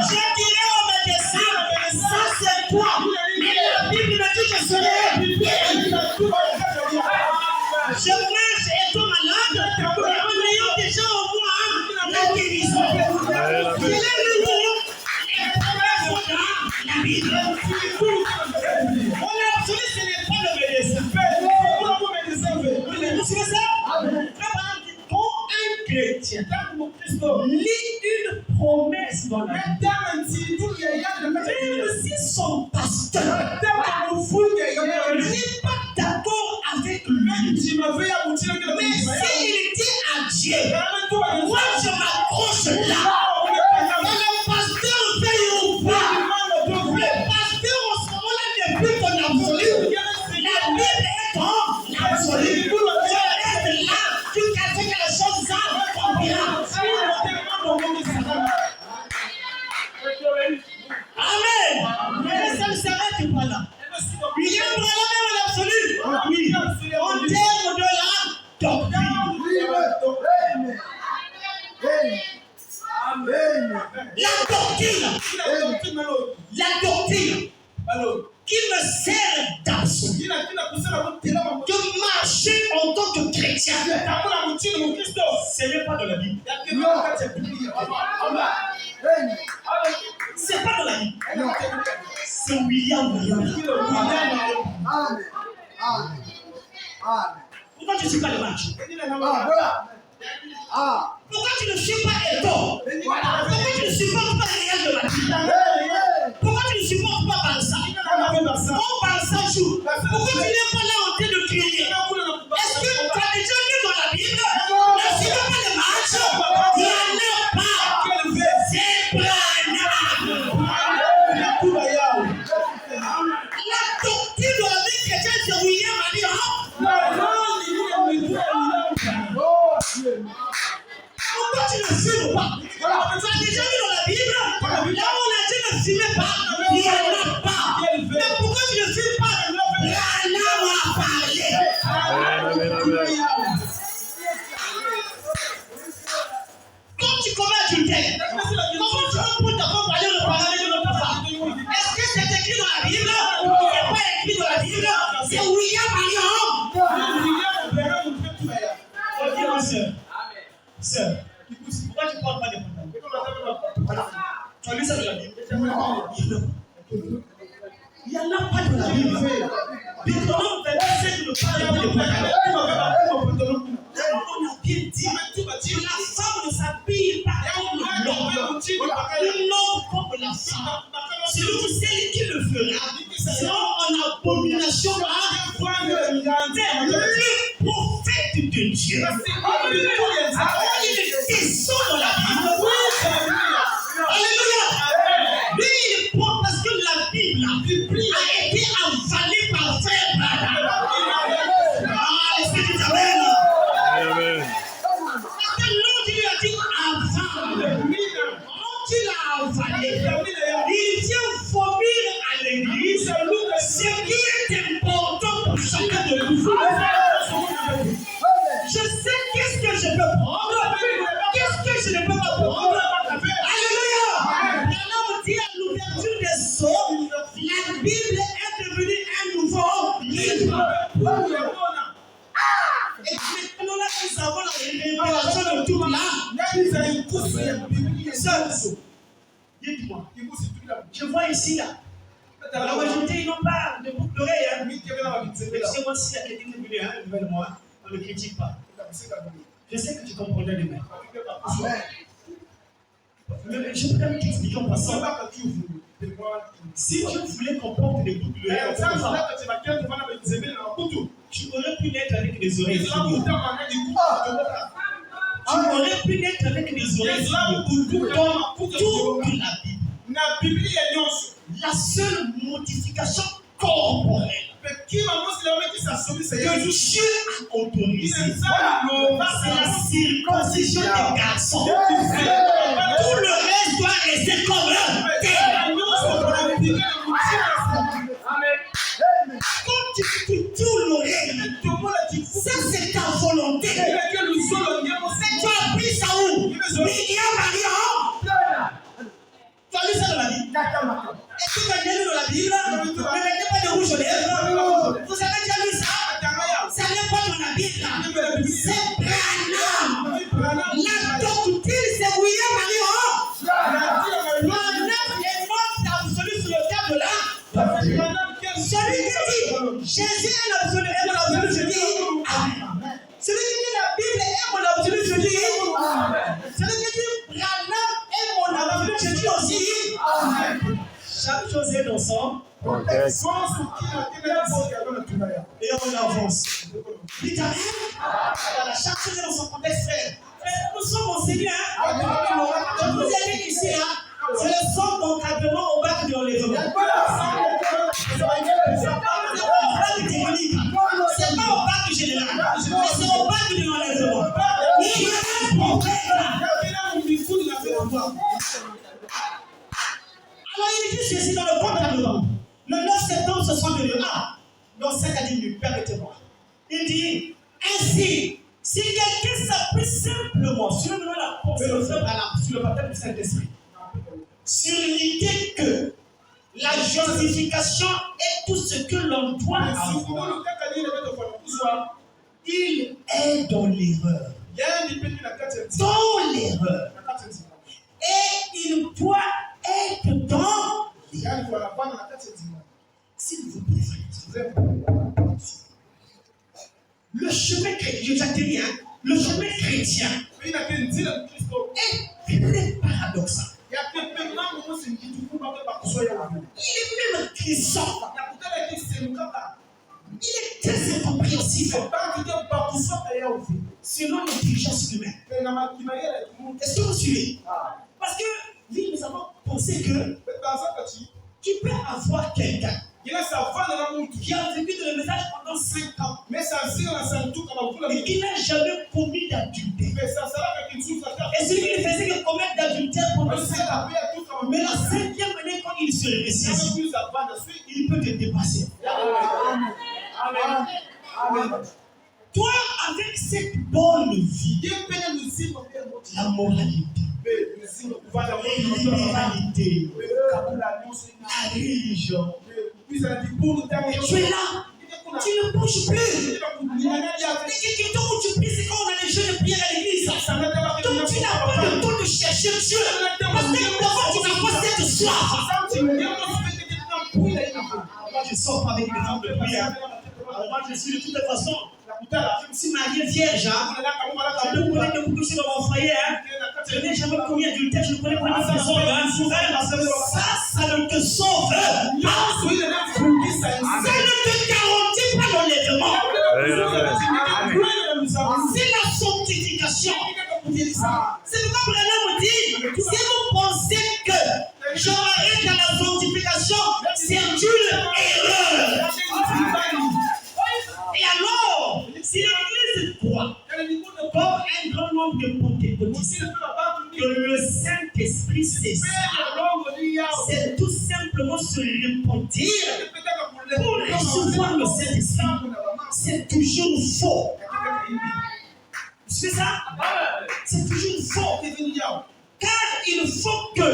Je dirais au médecin, ça c'est toi. Mais la Bible me dit que je serai guéri. Je marche et toi malade, en ayant déjà au moins la guérison. La Bible. Mon absolu, ce n'est pas le médecin. Vous savez ça? Quand un chrétien lit une promesse dans la Bible, même si son pasteur n'est pas d'accord avec lui, mais s'il dit à Dieu, moi je m'accroche là. Le pasteur veille ou pas. Le pasteur en ce moment-là n'est plus ton absolu. La Bible est ton absolu. Tu restes là jusqu'à ce que les choses s'en bien. Amen. Mais ça ne s'arrête pas là. Il y a vraiment même l'absolu. Oui. En termes de la doctrine. La doctrine qui me sert d'absolu, de marcher en tant que chrétien, ce n'est pas dans la Bible. C'est pas dans la Bible. C'est William. Pourquoi tu ne suis pas le match? Pourquoi tu ne suis pas Edo? Pourquoi tu ne supportes pas Réal de Madrid? Pourquoi tu ne supportes pas On parle 100 jours. Pourquoi tu n'es pas là en train de crier? Est-ce que tu as déjà lu dans la Bible? Ne suivez pas les marches. Il n'y en a pas. C'est Branham. La doctrine de la vie chrétienne, c'est William Marion. Pourquoi tu ne fumes pas? Tu as déjà lu dans la Bible? Là où on a dit ne fumez pas, il n'y en a pas. Mais pourquoi tu ne fumes pas? Branham a parlé. Quand tu commets adultère, comment tu peux d'abord parler de parler de notre femme? Est-ce que c'est écrit dans la Bible? Ce n'est pas écrit dans la Bible. C'est William Marion. Ok, ma soeur. Sœur, pourquoi tu ne parles pas des problèmes? Tu as lu ça dans la Bible? Il n'y en a pas dans la Bible. Deutéronome 25 ne parle pas des problèmes. On a bien dit que la femme ne s'habille pas comme l'homme. L'homme comme la femme. Celui qui le fera sera en abomination à le prophète de Dieu. Il descend dans la Bible. Alléluia. Lui, il prend parce que la Bible a été avalée par frère Branham. Ah, l'Esprit de Amen. L'autre lui a dit avant. Quand il a avalé, il vient vomir à l'église ce qui est important pour chacun de nous. Je sais qu'est-ce que je peux prendre, qu'est-ce que je ne peux pas prendre. Alléluia. L'homme dit à l'ouverture des sceaux, la Bible est devenue un nouveau livre. Et maintenant là, nous avons la révélation de tout là. Seul. Dites-moi, je vois ici là. La majorité, ils n'ont pas de boucle d'oreille. C'est moi si il y a quelqu'un qui est venu un nouvel mois, on ne le critique pas. Je sais que tu comprendrais demain. Je peux quand même t'expliquer en passant. Si tu voulais comprendre des boucles d'oreilles, tu aurais pu naître avec des oreilles. Tu aurais pu naître avec des oreilles pour toute la Bible. La seule modification corporelle que Dieu a autorisée, c'est la circoncision des garçons. Tout le reste doit rester comme tel. Quand tu tournes l'oreille, ça c'est ta volonté. Tu as appris ça où? William Marion. Tu as lu ça dans la Bible? Est-ce que tu as déjà lu dans la Bible? Ne mettez pas de rouge aux lèvres. Vous avez déjà lu ça? Ça n'est pas dans la Bible. C'est Branham. La doctrine, c'est William Marion. Branham est mort absolu sur le table là. Celui qui dit Jésus est l'absolu, est mon absolu, je dis Amen. Celui qui dit la Bible est mon absolu, je dis Amen. Celui qui dit Branham est mon absolu, je dis aussi Amen. Chaque chose est dans son contexte. Et on avance. Dites Amen. Voilà, chaque chose est dans son contexte, frère. Nous sommes enseignés. Je vous ai dit ici, c'est le centre d'encadrement au bac de l'enlèvement. C'est pas au bac technique, c'est pas au bac général, mais c'est au bac de l'enlèvement. Il y a un problème. Alors il dit ceci dans le compte. Le 9 septembre 62. Dans 5 à 10 minutes, permettez-moi. Il dit ainsi, si quelqu'un s'appuie simplement sur le baptême du Saint-Esprit, sur l'idée que la justification est tout ce que l'on doit avoir, il est dans l'erreur. Dans l'erreur. Et il doit être dans l'erreur. S'il vous plaît, le chemin chrétien, le chemin chrétien est très paradoxal. Il est même puissant. Il est très incompréhensif selon l'intelligence humaine. Est-ce que vous suivez? Parce que oui, nous avons pensé que tu peux avoir quelqu'un qui a vécu dans le message pendant 5 ans et qui n'a jamais commis d'adultère. Et celui qui faisait que commettre d'adultère pendant 5 ans, mais la 5e année, quand il se ressaisit, il peut te dépasser. Amen. Toi, avec cette bonne vie, la moralité, la libéralité, la religion, et tu es là, tu ne bouges plus. Et quelque temps où tu pries, c'est quand on a les jeunes prières à l'église. Donc tu n'as pas le temps de chercher Dieu. Parce que d'abord tu n'as pas cette soif. Moi je sors pas avec les gens de prière. Moi je suis de toute façon. Je me suis marié vierge. Je ne connais que coucher dans mon foyer. Je n'ai jamais commis d'adultère. Je ne connais pas de façon. Ça ne te sauve pas. Ça ne te garantit pas l'enlèvement. C'est la sanctification. C'est le pourquoi Branham dit, si vous pensez que je m'arrête à la sanctification, c'est une erreur. Et alors, si l'Église croit, comme un grand nombre de pentecôtistes, que le Saint-Esprit c'est tout simplement se repentir pour recevoir le Saint-Esprit, c'est toujours faux. C'est ça? C'est toujours faux. Car il faut que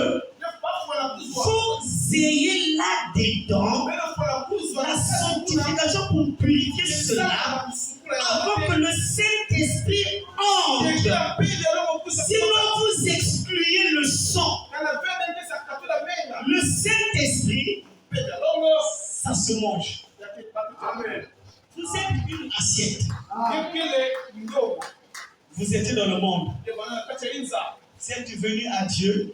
vous ayez là-dedans la sanctification pour purifier cela avant que le Saint-Esprit entre. Sinon vous excluez le sang. Le Saint-Esprit, ça se mange. Vous êtes une assiette. Vous étiez dans le monde. Si tu es venu à Dieu,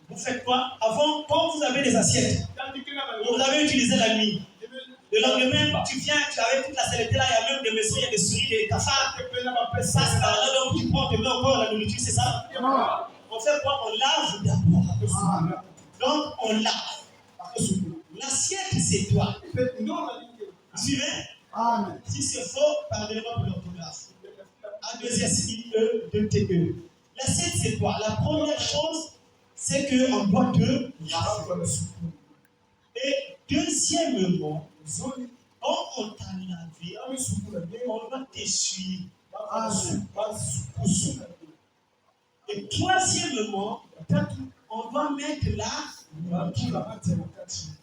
vous faites quoi? Avant, quand vous avez des assiettes, vous avez utilisé la nuit. Le lendemain, tu viens, tu avais toute la saleté là, il y a même des maisons, il y a des souris, des cafards. Ça, c'est là, donc tu prends, tu mets encore la nourriture, c'est ça? On fait quoi? On lave d'abord. Donc, on lave. L'assiette, c'est toi. Vous suivez? Si c'est faux, pardonnez-moi pour l'orthographe. A2SIE, 2TE. L'assiette, c'est quoi? La première chose, c'est qu'on doit te laver. Et deuxièmement, quand on t'a lavé, on doit t'essuyer. Et troisièmement, on doit mettre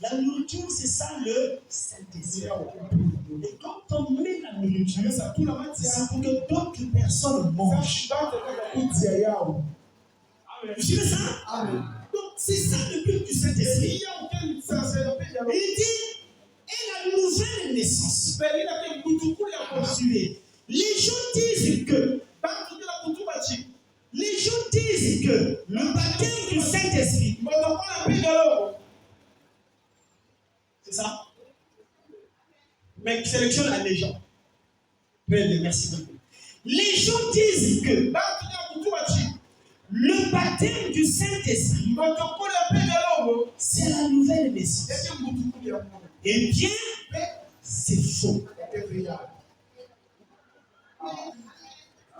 la nourriture, c'est ça le Saint-Esprit. Et quand on met la nourriture, c'est pour que d'autres personnes mangent. Vous suivez ça? Donc c'est ça le but du Saint-Esprit. Il dit, et la nouvelle naissance. Les gens disent que le baptême du Saint-Esprit, c'est ça? Mais sélectionne les gens. Merci beaucoup. Les gens disent que le baptême du Saint-Esprit, c'est la nouvelle naissance. Eh bien, c'est faux.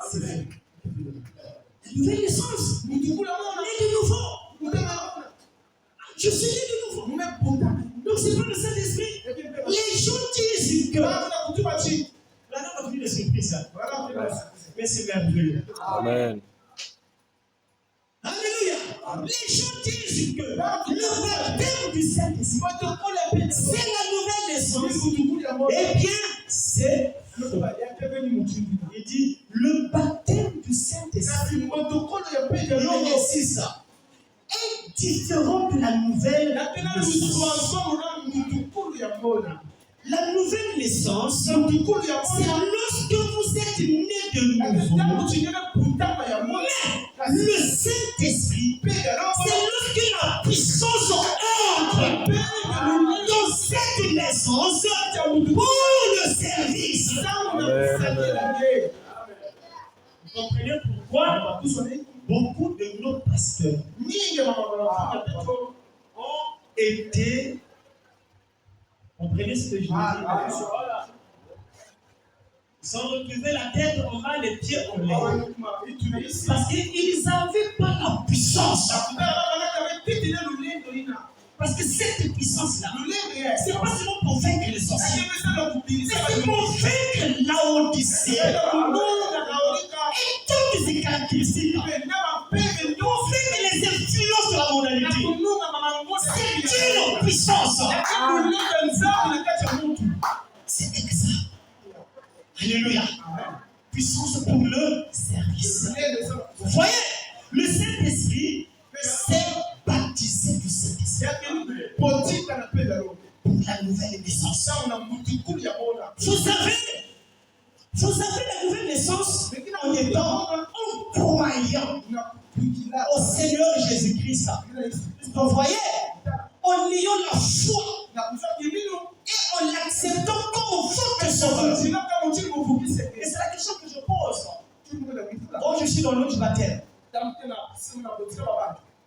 C'est faux. La nouvelle naissance, on est de nouveau. Je suis né de nouveau. Donc, c'est pas le Saint-Esprit. Les gens disent que. Là, on a vu des surprises. Mais c'est merveilleux. Amen. Alléluia. Les gens disent que le baptême du Saint-Esprit, c'est la nouvelle naissance. Eh bien, c'est faux. Il dit le baptême du Saint-Esprit est différent de la nouvelle naissance. La nouvelle naissance, c'est lorsque vous êtes né de nouveau. Mais le Saint-Esprit, c'est lorsque la puissance entre. Vous comprenez pourquoi beaucoup de nos pasteurs ont été, comprenez ce que je veux dire, ils ont retrouvé la tête en bas, les pieds en l'air. Parce qu'ils n'avaient pas la puissance. Parce que cette puissance-là, c'est pas seulement pour vaincre les sorciers, c'est pour vaincre Laodicée. Et toutes ces caractéristiques, pour vaincre les influences de la mondanité. C'est une puissance. C'était que ça. Alléluia. Puissance pour le service. Vous voyez, le Saint-Esprit s'est baptisé du Saint-Esprit pour la nouvelle naissance. Vous savez la nouvelle naissance en étant en croyant au Seigneur Jésus-Christ. Vous voyez, en ayant la foi et en l'acceptant comme votre sauveur. Et c'est la question que je pose. Quand je suis dans l'eau du baptême,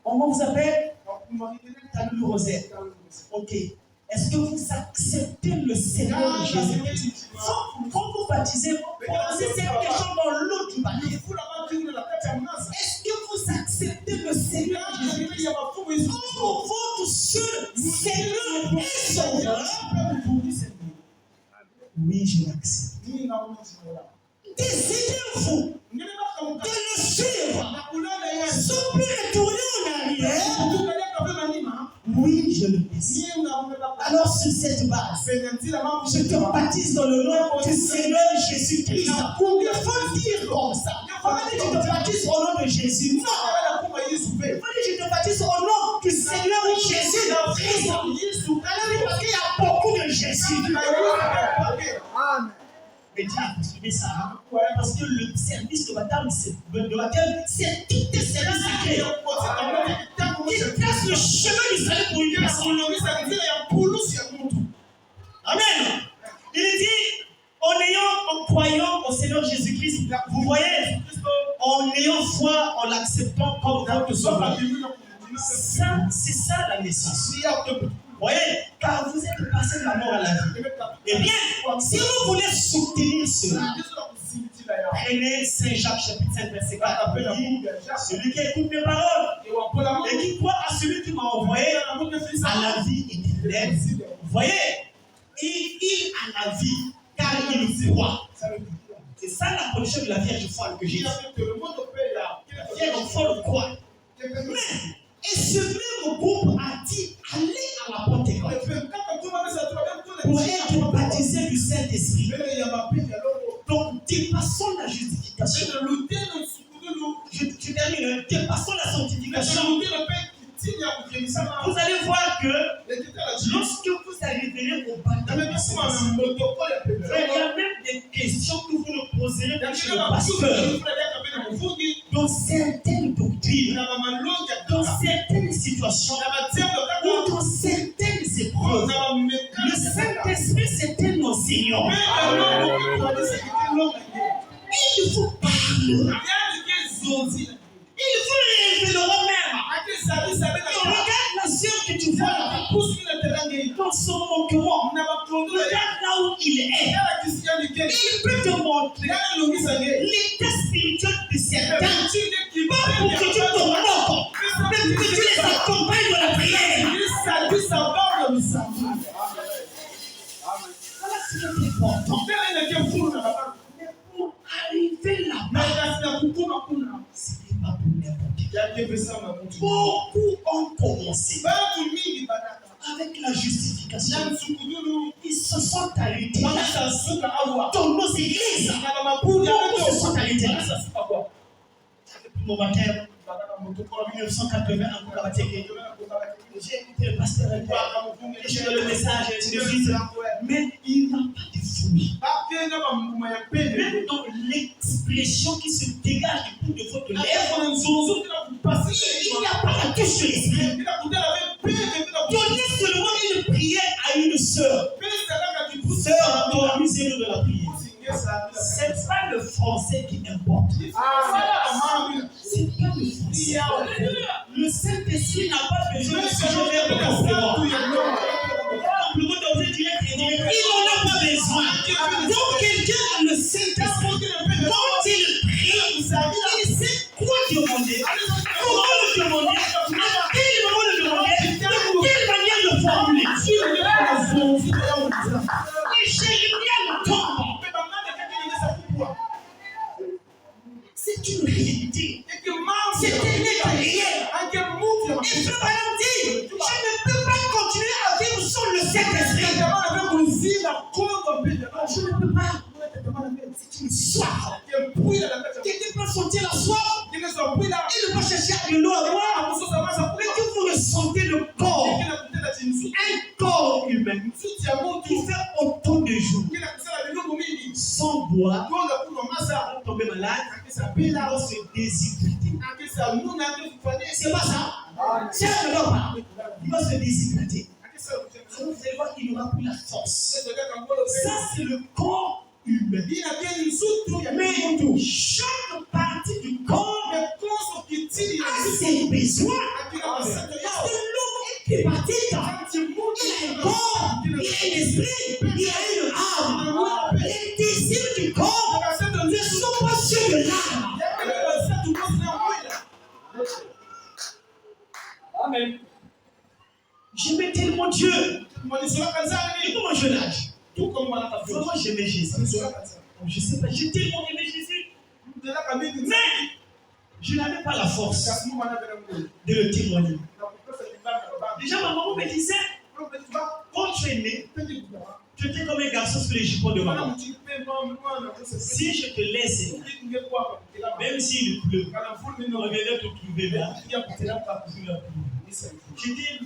comment vous appelle Talou Rosaire. Ok. Est-ce que vous acceptez le Seigneur Jésus-Christ? Quand vous baptisez, vous posez cette question dans l'eau du baptême. Est-ce que vous acceptez le Seigneur Jésus-Christ comme votre seul Seigneur et Sauveur? Oui, je l'accepte. Décidez-vous de le suivre sans plus retourner en arrière. Oui, je le décide. Alors, sur cette base, je te baptise dans le nom du Seigneur Jésus-Christ. Il faut dire comme ça. Il faut dire que je te baptise au nom de Jésus. Non. Il faut dire que je te baptise au nom du Seigneur Jésus-Christ. Alors, parce qu'il y a beaucoup de Jésus. Amen. Mais Dieu a poursuivi ça. Parce que le service de baptême, c'est tout un service sacré. Il trace le chemin du salut pour une personne. Amen. Il dit, en croyant au Seigneur Jésus-Christ, vous voyez, en ayant foi, en l'acceptant comme votre sauveur. Ça, c'est ça la naissance. Vous voyez, car vous êtes passé de la mort à la vie. Eh bien, si vous voulez soutenir cela, prenez Saint Jacques chapitre 5 verset 4. Celui qui écoute mes paroles et qui croit à celui qui m'a envoyé à la vie éternelle. Vous voyez, il a la vie car il croit. C'est ça la condition de la Vierge folle que j'ai dit. La Vierge folle croit. Et ce même groupe a dit, allez à la Pentecôte pour être baptisé du Saint-Esprit. Donc, dépassons la justification. Je termine. Dépassons la sanctification. Vous allez voir que lorsque vous arriverez au baptême, il y a même des questions que vous nous poserez chez le pasteur. Dans certaines doctrines, dans certaines situations, ou dans certaines épreuves, le Saint-Esprit c'est un enseignant. Il vous parle. Il vous révélera même. Regarde la sœur que tu vois là, dans son manquement. Regarde là où il est. Il peut te montrer l'état spirituel de certains. Pas pour que tu te moques, mais pour que tu les accompagnes dans la prière. Voilà ce qui est important. Mais pour arriver là-bas, ce n'est pas pour n'importe qui. Beaucoup ont commencé avec la justification. Ils se sont arrêtés dans nos églises. Beaucoup se sont arrêtés là. Mon baptême, en 1981, j'ai écouté le pasteur et j'ai eu le message, mais il n'a pas de fruit. Même dans l'expression qui se dégage du bout de votre lèvre, il n'y a pas la touche de l'esprit. Donnez seulement une prière à une sœur. Sœur, autorisez-nous de la prière. français qui importe. C'est pas le français. Le Saint-Esprit n'a pas besoin de sujet verbe complément. Le mot d'objet direct et indirect, il n'en a pas besoin. Donc quelqu'un a le Saint-Esprit. Quand il prie, il sait quoi demander, comment le demander, à quel moment le demander, de quelle manière le formuler. Et Jérémie tombe. C'est une réalité. C'est un être réel. Et Frère Branham dit, je ne peux pas continuer à vivre sans le Saint-Esprit. Je ne peux pas. C'est une soif. Quelqu'un peut sentir la soif. Il ne peut chercher à de l'eau à boire. Mais que vous ressentez le corps, un corps humain qui fait autant de jours sans boire, tomber malade, il va se déshydrater. C'est pas ça. C'est un repas. Il va se déshydrater. Vous allez voir qu'il n'aura plus la force. Ça, c'est le corps humain. Mais chaque partie du corps a ses besoins. Parce que l'homme est tripartite. Il a un corps, il a un esprit, il a une âme. Les désirs du corps ne sont pas ceux de l'âme. Amen. J'aimais tellement Dieu. Et comment je nage? Vraiment, j'aimais Jésus. Je ne sais pas, j'ai tellement aimé Jésus. Mais je n'avais pas la force de le témoigner. Déjà, ma maman me disait, quand tu es né, tu étais comme un garçon sur les jupons de maman. Si je te laisse, même s'il pleut, on reviendrait te trouver là. J'étais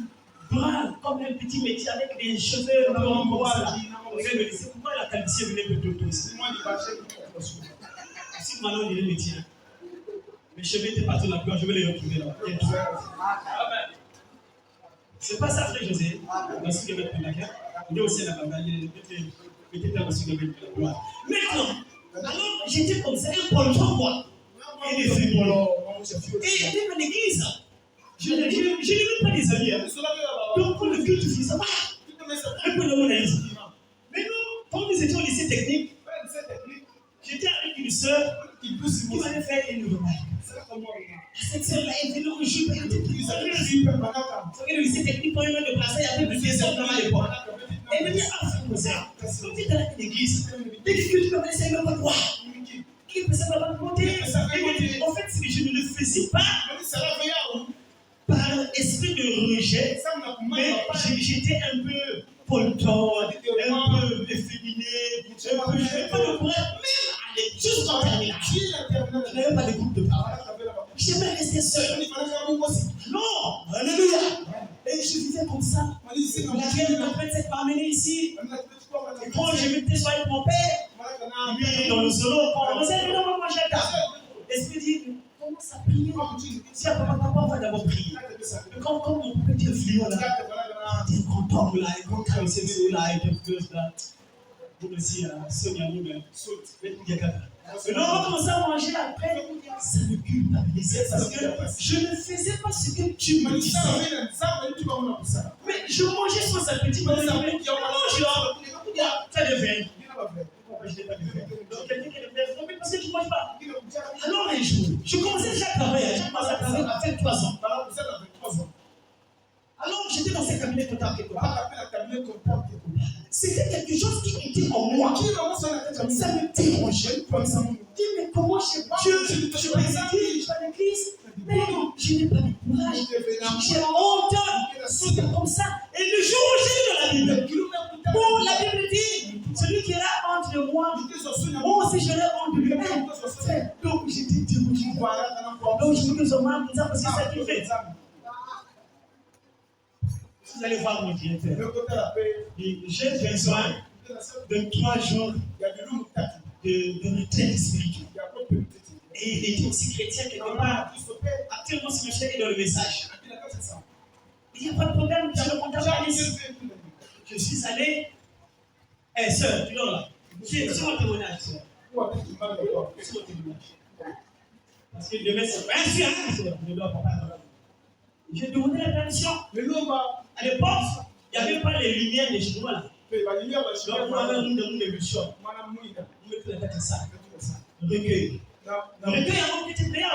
brun comme un petit métier avec des cheveux blancs comme ça. C'est pourquoi la calvitie venait de tout aussi. Si maintenant on est le métier, mes cheveux étaient partis là, je vais les retrouver là. C'est pas ça, frère José. Merci de mettre la guerre. On est aussi à la bagaille. Mettez ta aussi de mettre la gloire. Maintenant, alors j'étais comme ça, un poltron moi. Et des fibres. Et il y avait mon église. Je n'ai même pas des amis. Donc pour le culte, je dis ça va. Mais nous, quand nous étions au lycée technique, j'étais avec une soeur qui m'avait fait une remarque. Cette soeur-là est venue au jupe. Vous savez, le lycée technique, pour une heure de place, il y avait plus de soeurs à l'époque. Elle me dit, ah, c'est comme ça. Quand tu es dans l'église, dès que tu peux laisser le pas voir. Qui peut savoir pas monter? En fait, je ne le faisais pas par esprit de rejet, mais j'étais un peu polton, un peu efféminé, je n'avais pas de courage, même aller jusqu'en terminale. Je n'avais pas de groupe de parole. J'aimais rester seul. Non, alléluia. Et je vivais comme ça. La guerre de 27 m'a amené ici. Et quand je m'étais soigné avec mon père, lui dans le solo, on disait, non, moi j'attends. L'esprit dit, commence à prier. Si papa, on va d'abord prier. Comme mon petit fléau là, il était content là, il comptait aussi là, il était plus là. Vous aussi, Sonia, nous-mêmes, et là, on va commencer à manger après. Ça me culpabilisait parce que je ne faisais pas ce que tu me disais. Mais je mangeais sans appétit. Je mange là. Tu as des veines. Je n'ai pas de veines. Donc, quelqu'un qui a des veines, parce que tu ne manges pas. Alors, un jour, je commençais déjà à travailler. J'ai commencé à travailler à 23 ans. Alors, j'étais dans ce cabinet comptable quelque part. C'était quelque chose qui était en moi. Ça me dérangeait. Je dis, mais comment Dieu, je présente l'église, mais je n'ai pas de courage. J'ai honte. C'était comme ça. Et le jour où j'ai lu dans la Bible, où la Bible dit, celui qui aura honte de moi, moi aussi j'aurai honte de lui-même. Donc j'étais dérangé. Donc je me dis aux hommes, parce que c'est ça qu'il fait. Vous allez voir mon directeur. J'ai besoin de 3 jours de retraite spirituelle. Et il était aussi chrétien quelque part. Actuellement, c'est monsieur qui est dans le message. Il n'y a pas de problème, je le contacte ici. Je suis allé. Sœur, tu dors là. C'est mon témoignage, sœur. Parce que demain, c'est pas sûr. J'ai demandé la permission. À l'époque, il n'y avait pas les lumières des Chinois là. Donc, on avait une émission. On mettait la ça. Recueil. Le recueil avant que tu étais payant,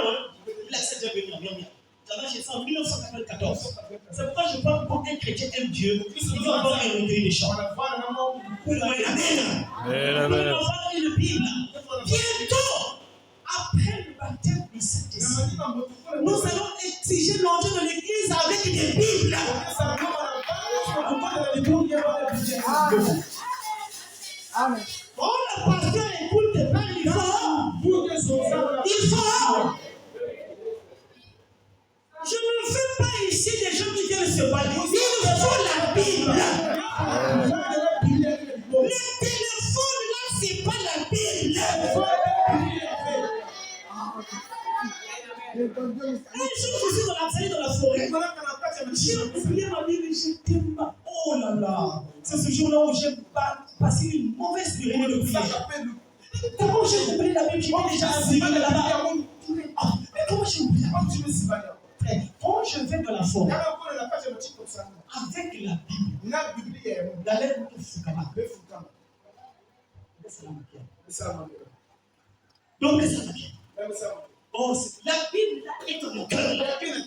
il accepte de venir. Ça va chez ça en 1994. C'est pourquoi je crois qu'un chrétien aime Dieu, il doit avoir un recueil des chants. Amen. Nous allons avoir une Bible. Bientôt, après le baptême du Saint-Esprit, nous allons exiger l'entrée de l'église avec des Bibles. Amen. Oh, le pasteur écoute tes parents, il faut. Je ne veux pas ici des gens qui viennent se battre. Il faut la Bible. Le téléphone là, c'est pas la Bible. Un jour, je suis dans la forêt. J'ai oublié ma Bible et j'étais mal. Oh là là. C'est ce jour-là où j'ai passé une mauvaise période de prière. Comment j'ai oublié la Bible? J'étais déjà assis là-bas. Mais comment j'ai oublié la Bible? Quand je vais dans la forêt, avec la Bible, la lettre de Fukama. Donc, oh, la Bible là est dans mon cœur.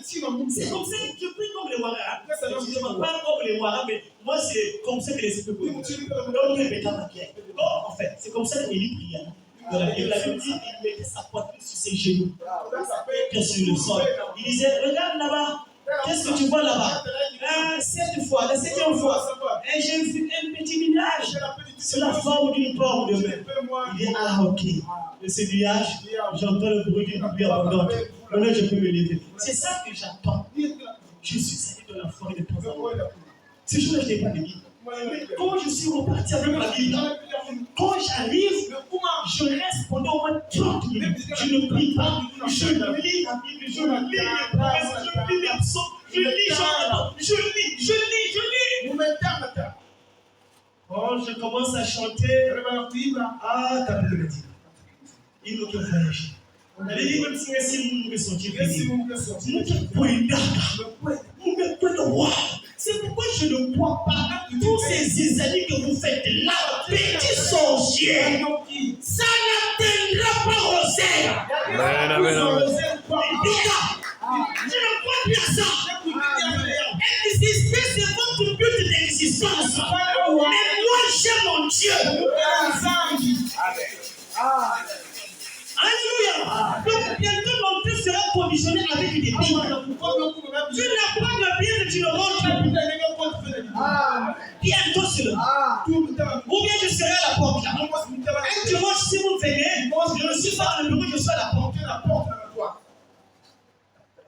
C'est comme ça que je prie comme les Ouaras. Je ne demande pas comme les Ouaras, mais moi c'est comme ça que les esprits prient. En fait, c'est comme ça que Élie priait. Il avait dit, il mettait sa poitrine sur ses genoux, sur le sol. Il disait, regarde là-bas, qu'est-ce que tu vois là-bas? Cette fois, la 7e fois, j'ai vu un petit village sur la forme d'une porte de mer. Il dit, ah ok, de ce village, j'entends le bruit d'une pluie abondante. Maintenant, je peux me lever. C'est ça que j'attends. Je suis allé dans la forêt de temps en temps. Ce jour-là, je n'ai pas de Bible. Quand je suis reparti avec ma Bible, quand j'arrive, je reste pendant au moins 30 minutes. Je ne prie pas. Je lis la Bible, je lis les promesses, je lis les psaumes, je lis. Quand je commence à chanter, ah, t'as pu le dire. Il faut que voyage. On avait dit même si nous me sentir c'est pourquoi je ne crois pas tous ces isanis que vous faites là, petits sorciers. Ça n'atteindra pas Rosaire. Je ne crois plus à ça. Exister, c'est votre but d'existence. Mais moi, j'aime mon Dieu. Alléluia. Donc, bientôt, mon Dieu sera conditionné avec des Bibles. Tu n'as pas de Bible, tu ne rentres plus. Bientôt cela. Ou bien je serai à la porte là. Un dimanche, si vous venez, je ne suis pas dans le bureau, je suis à la porte.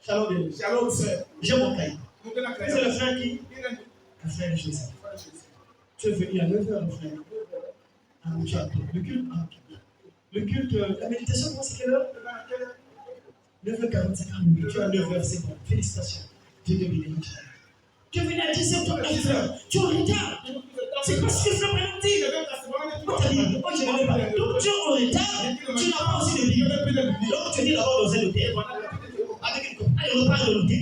Shalom, sœur. J'ai mon cahier. C'est le frère qui? Le frère de Jésus. Tu es venu à 9h, le frère. Le culte, la méditation, c'est quelle heure? 9h45. Tu as 9h, c'est bon. Félicitations. Dieu te bénisse. Tu es venu à 17h, 9h. Tu es en retard. C'est parce que je me dit. Moi, je ne l'ai pas. Donc, tu es en retard, tu n'as pas aussi de Bible. Donc, tu dis d'abord dans un hôtel. Avec une coupe. Allez, repars de l'hôtel.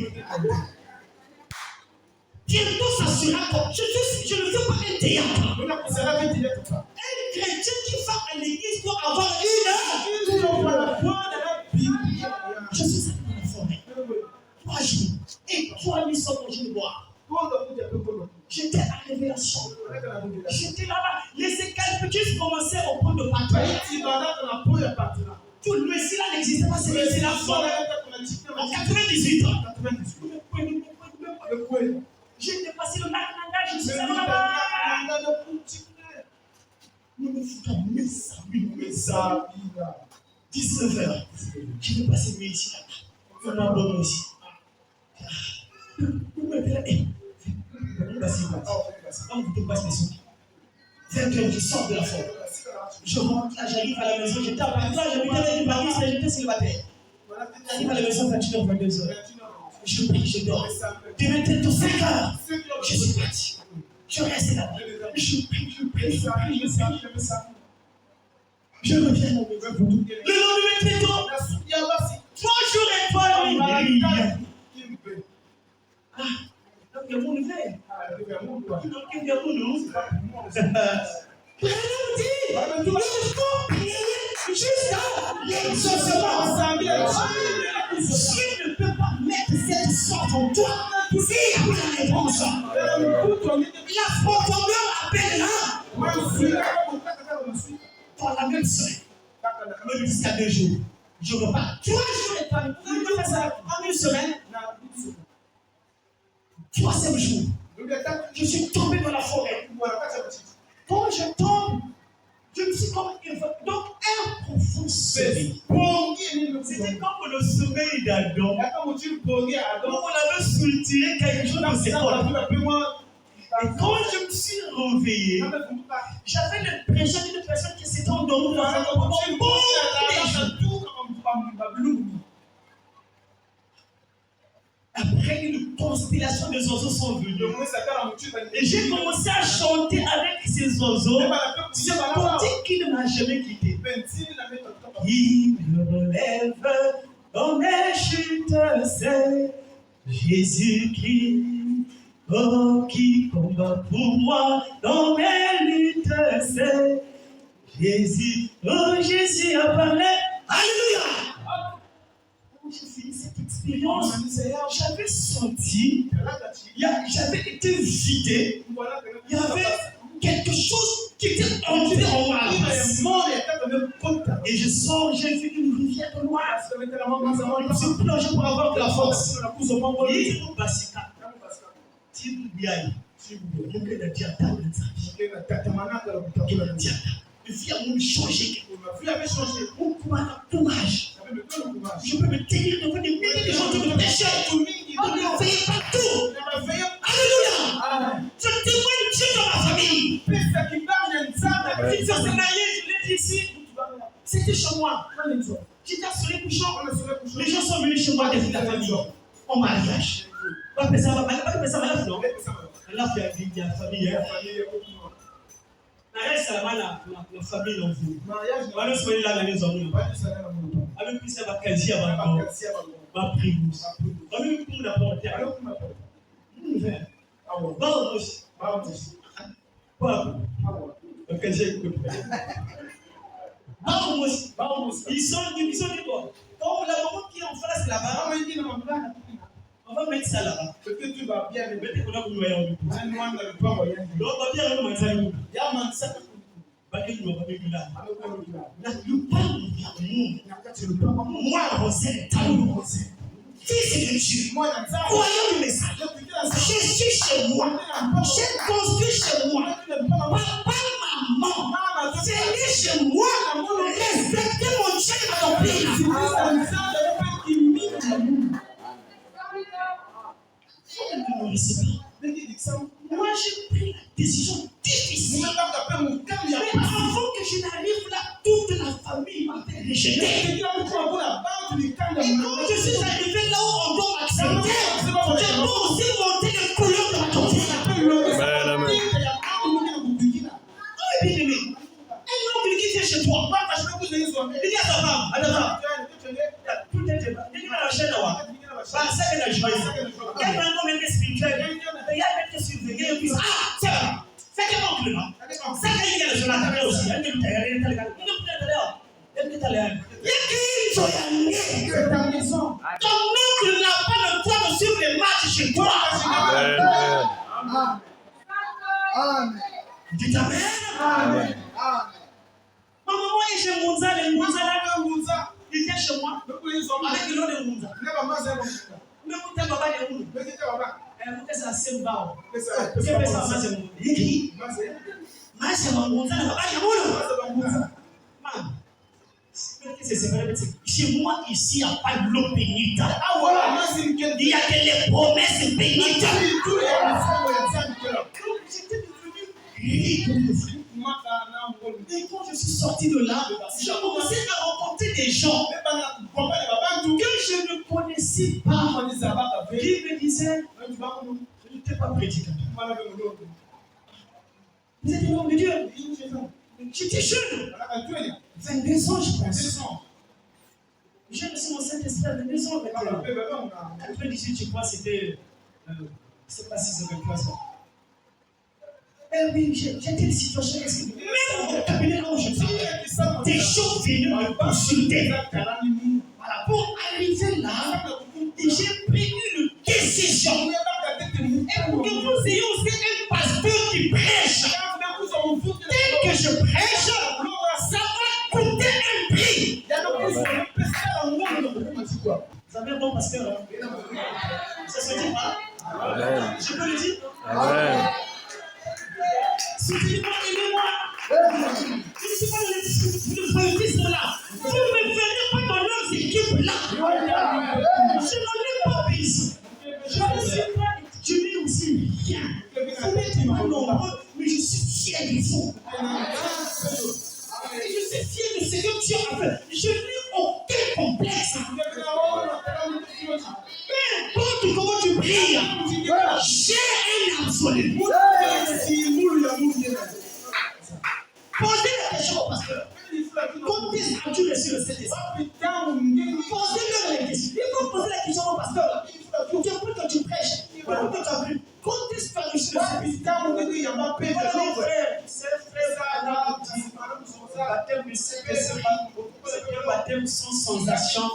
Bientôt, ça sera comme. Je ne veux pas un théâtre. Un chrétien qui va à l'église doit avoir une Je suis allé dans la forêt. 3 jours. Et 3 nuits sans manger de boire. J'étais à la révélation. J'étais là-bas. Les écalputus commençaient au point de partir. Tout le Messie là n'existait pas. C'est la forêt. En 98 ans. J'ai dépassé le lac Nanga. Je suis allé là-bas. Nous nous foutons mes amis. 19h. Je vais passer une nuit ici. On a un bon ici. Vous me direz, on passe quoi? On vous passe les sous. 20h, je sors de la forêt. Je rentre là, j'arrive à la maison. J'étais à Paris. J'habitais avec une Paris, mais j'étais célibataire. J'arrive à la maison 21h, 22h. Je prie, je dors. De 20h, 5h. Je suis parti. Je reste là-bas. Je prie. Je reviens mon bébé. Le lendemain très tôt, 3 jours et 3 nuits. Ah, donc il y a mon frère. Donc il y a mon nom. Je ne peux pas mettre cette sorte en toi. C'est la réponse. La profondeur appellera. Dans la même semaine. Même jusqu'à 2 jours. Je repars. 3 jours et 3 nuits. Vous pouvez faire ça en une semaine. 3e jour. Je suis tombé dans la forêt. Quand je tombe, je me suis comme donc un profond sommeil. C'était comme le sommeil d'Adam. Donc on avait soutiré quelque chose dans ses corps. Et quand je me suis réveillé, j'avais l'impression d'une personne qui s'était endormie dans un Après une constellation des oiseaux sont venus. Et j'ai commencé à chanter avec ces oiseaux. C'est pour dire qu'il ne m'a jamais quitté. Il me relève dans mes chutes, c'est Jésus-Christ. Oh, qui combat pour moi dans mes luttes, c'est Jésus. Oh, Jésus a parlé. Alléluia. Quand j'ai fini cette expérience, j'avais senti, j'avais été vidé. Il y avait quelque chose qui était entré en moi. Et je sors, j'ai vu une rivière de noir. Je me suis plongé pour avoir de la force. Et vie a changé. Mon courage. Je peux me tenir devant des milliers de gens qui me péchent. On me veille partout. Alléluia. Je témoigne Dieu dans ma famille. Petite soeur s'est mariée, je l'ai dit ici. C'était chez moi. J'étais sur les bouchons. Les gens sont venus chez moi depuis la famille. En mariage. Pas que ça va mal, non? La famille, la famille. Mariage, c'est la famille dans vous. Mariage, c'est la maison. Avec plus, ça va quasi avant. Ma primus. Avec tout l'apporter. Vamos. Vamos. Ils sont du quoi? Quand la maman qui est en face là-bas, on va mettre ça là-bas. Peut-être tu vas bien le mettre pour nous voyons. Donc, on va bien le mettre. Moi, Rosette, fils de Dieu, croyant le message, je suis chez moi, j'ai construit chez moi, papa, maman, c'est chez moi, respectez mon Dieu et mon pays. Moi, j'ai pris la décision difficile. Mais avant que je n'arrive là, toute la famille m'a fait rejeter. Et quand je suis arrivé là où on doit m'accepter, j'ai aussi monté les couleurs de ma tontine. Oh, bien aimé, un homme qui vient chez toi, il dit à sa femme, attends, tout est débat. Il dit à la chaîne là-bas. Ça, c'est la joie. Il y a un moment spirituel. Il y a un moment surveillé. Et puis, ah, c'est là. C'est que mon clé, non? Ça, il y a le journal. Il y a aussi. Il y a le ta maison. Ton oncle n'a pas le droit de suivre les matchs chez toi. Amen. Dites Amen. Amen. Ma maman est chez Mounza. Les Mounza là. Il vient chez moi avec le nom de Mounza. Mais vous êtes papa de Mounza. Vous êtes à Sembao. Vous êtes à Mazemou. Il dit Mazemou, papa de Mounza. Maman. Chez moi, ici, il n'y a pas de l'eau bénite. Il y a que les promesses bénites. J'étais devenu riche. Et quand je suis sorti de là, j'ai commencé à rencontrer des gens que je ne connaissais pas. Qui me disaient, je n'étais pas prédicateur. Vous êtes l'homme de Dieu. J'étais jeune. 22 ans, je pense. J'ai reçu mon Saint-Esprit à 22 ans. 98, je crois, c'était. Je ne sais pas si c'est 23 ans. Eh oui, j'étais une situation. Même au cabinet où je travaille, des gens venaient me consulter. Voilà, pour arriver là, j'ai pris une décision. Et pour que vous ayez aussi un pasteur qui prêche. Dès que je prêche, ça va coûter un prix. Vous avez un bon pasteur, hein? Ça se dit pas? Je peux le dire? Amen. Soutenez-moi, aimez-moi. Je ne suis pas le politisme là. Vous ne me verrez pas dans leurs équipes là. Je n'en ai pas besoin. Je ne suis pas. Je n'ai aussi rien. Vous n'êtes pas nombreux, mais je suis fier de vous. Et je suis fier de ce que Dieu a fait. Je n'ai aucun complexe. Peu importe comment tu brilles, j'ai un absolu. Posez la question au pasteur. Quand as-tu reçu le Saint-Esprit? Posez-leur la question. Il faut poser la question au pasteur. Depuis que tu prêches, depuis que tu as vu, quand est-ce que tu as reçu le Saint-Esprit? Baptême du Saint-Esprit, c'est un baptême sans sensation.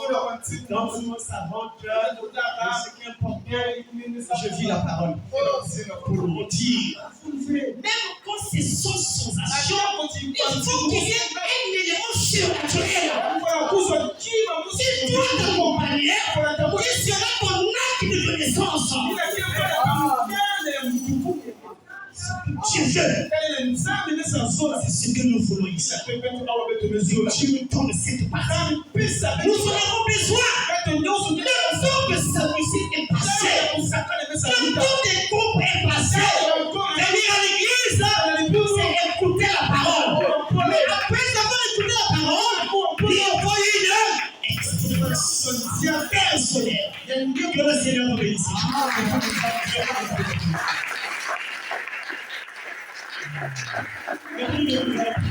Donc nous savons que ce qui est important, je vis la parole pour le dire. Même quand c'est sans sensation, il faut qu'il y ait un élément surnaturel. Si toi t'accompagner, il sera ton acte de connaissance. Dieu veut. C'est ce que nous voulons ici. Dieu nous donne cette partie. Nous en avons besoin. Le temps de sa musique est passé. Le temps des groupes est passé. Venir à l'église, c'est écouter la parole. Mais après avoir écouté la parole, il faut une expérience personnelle. Que le Seigneur nous bénisse. Merci.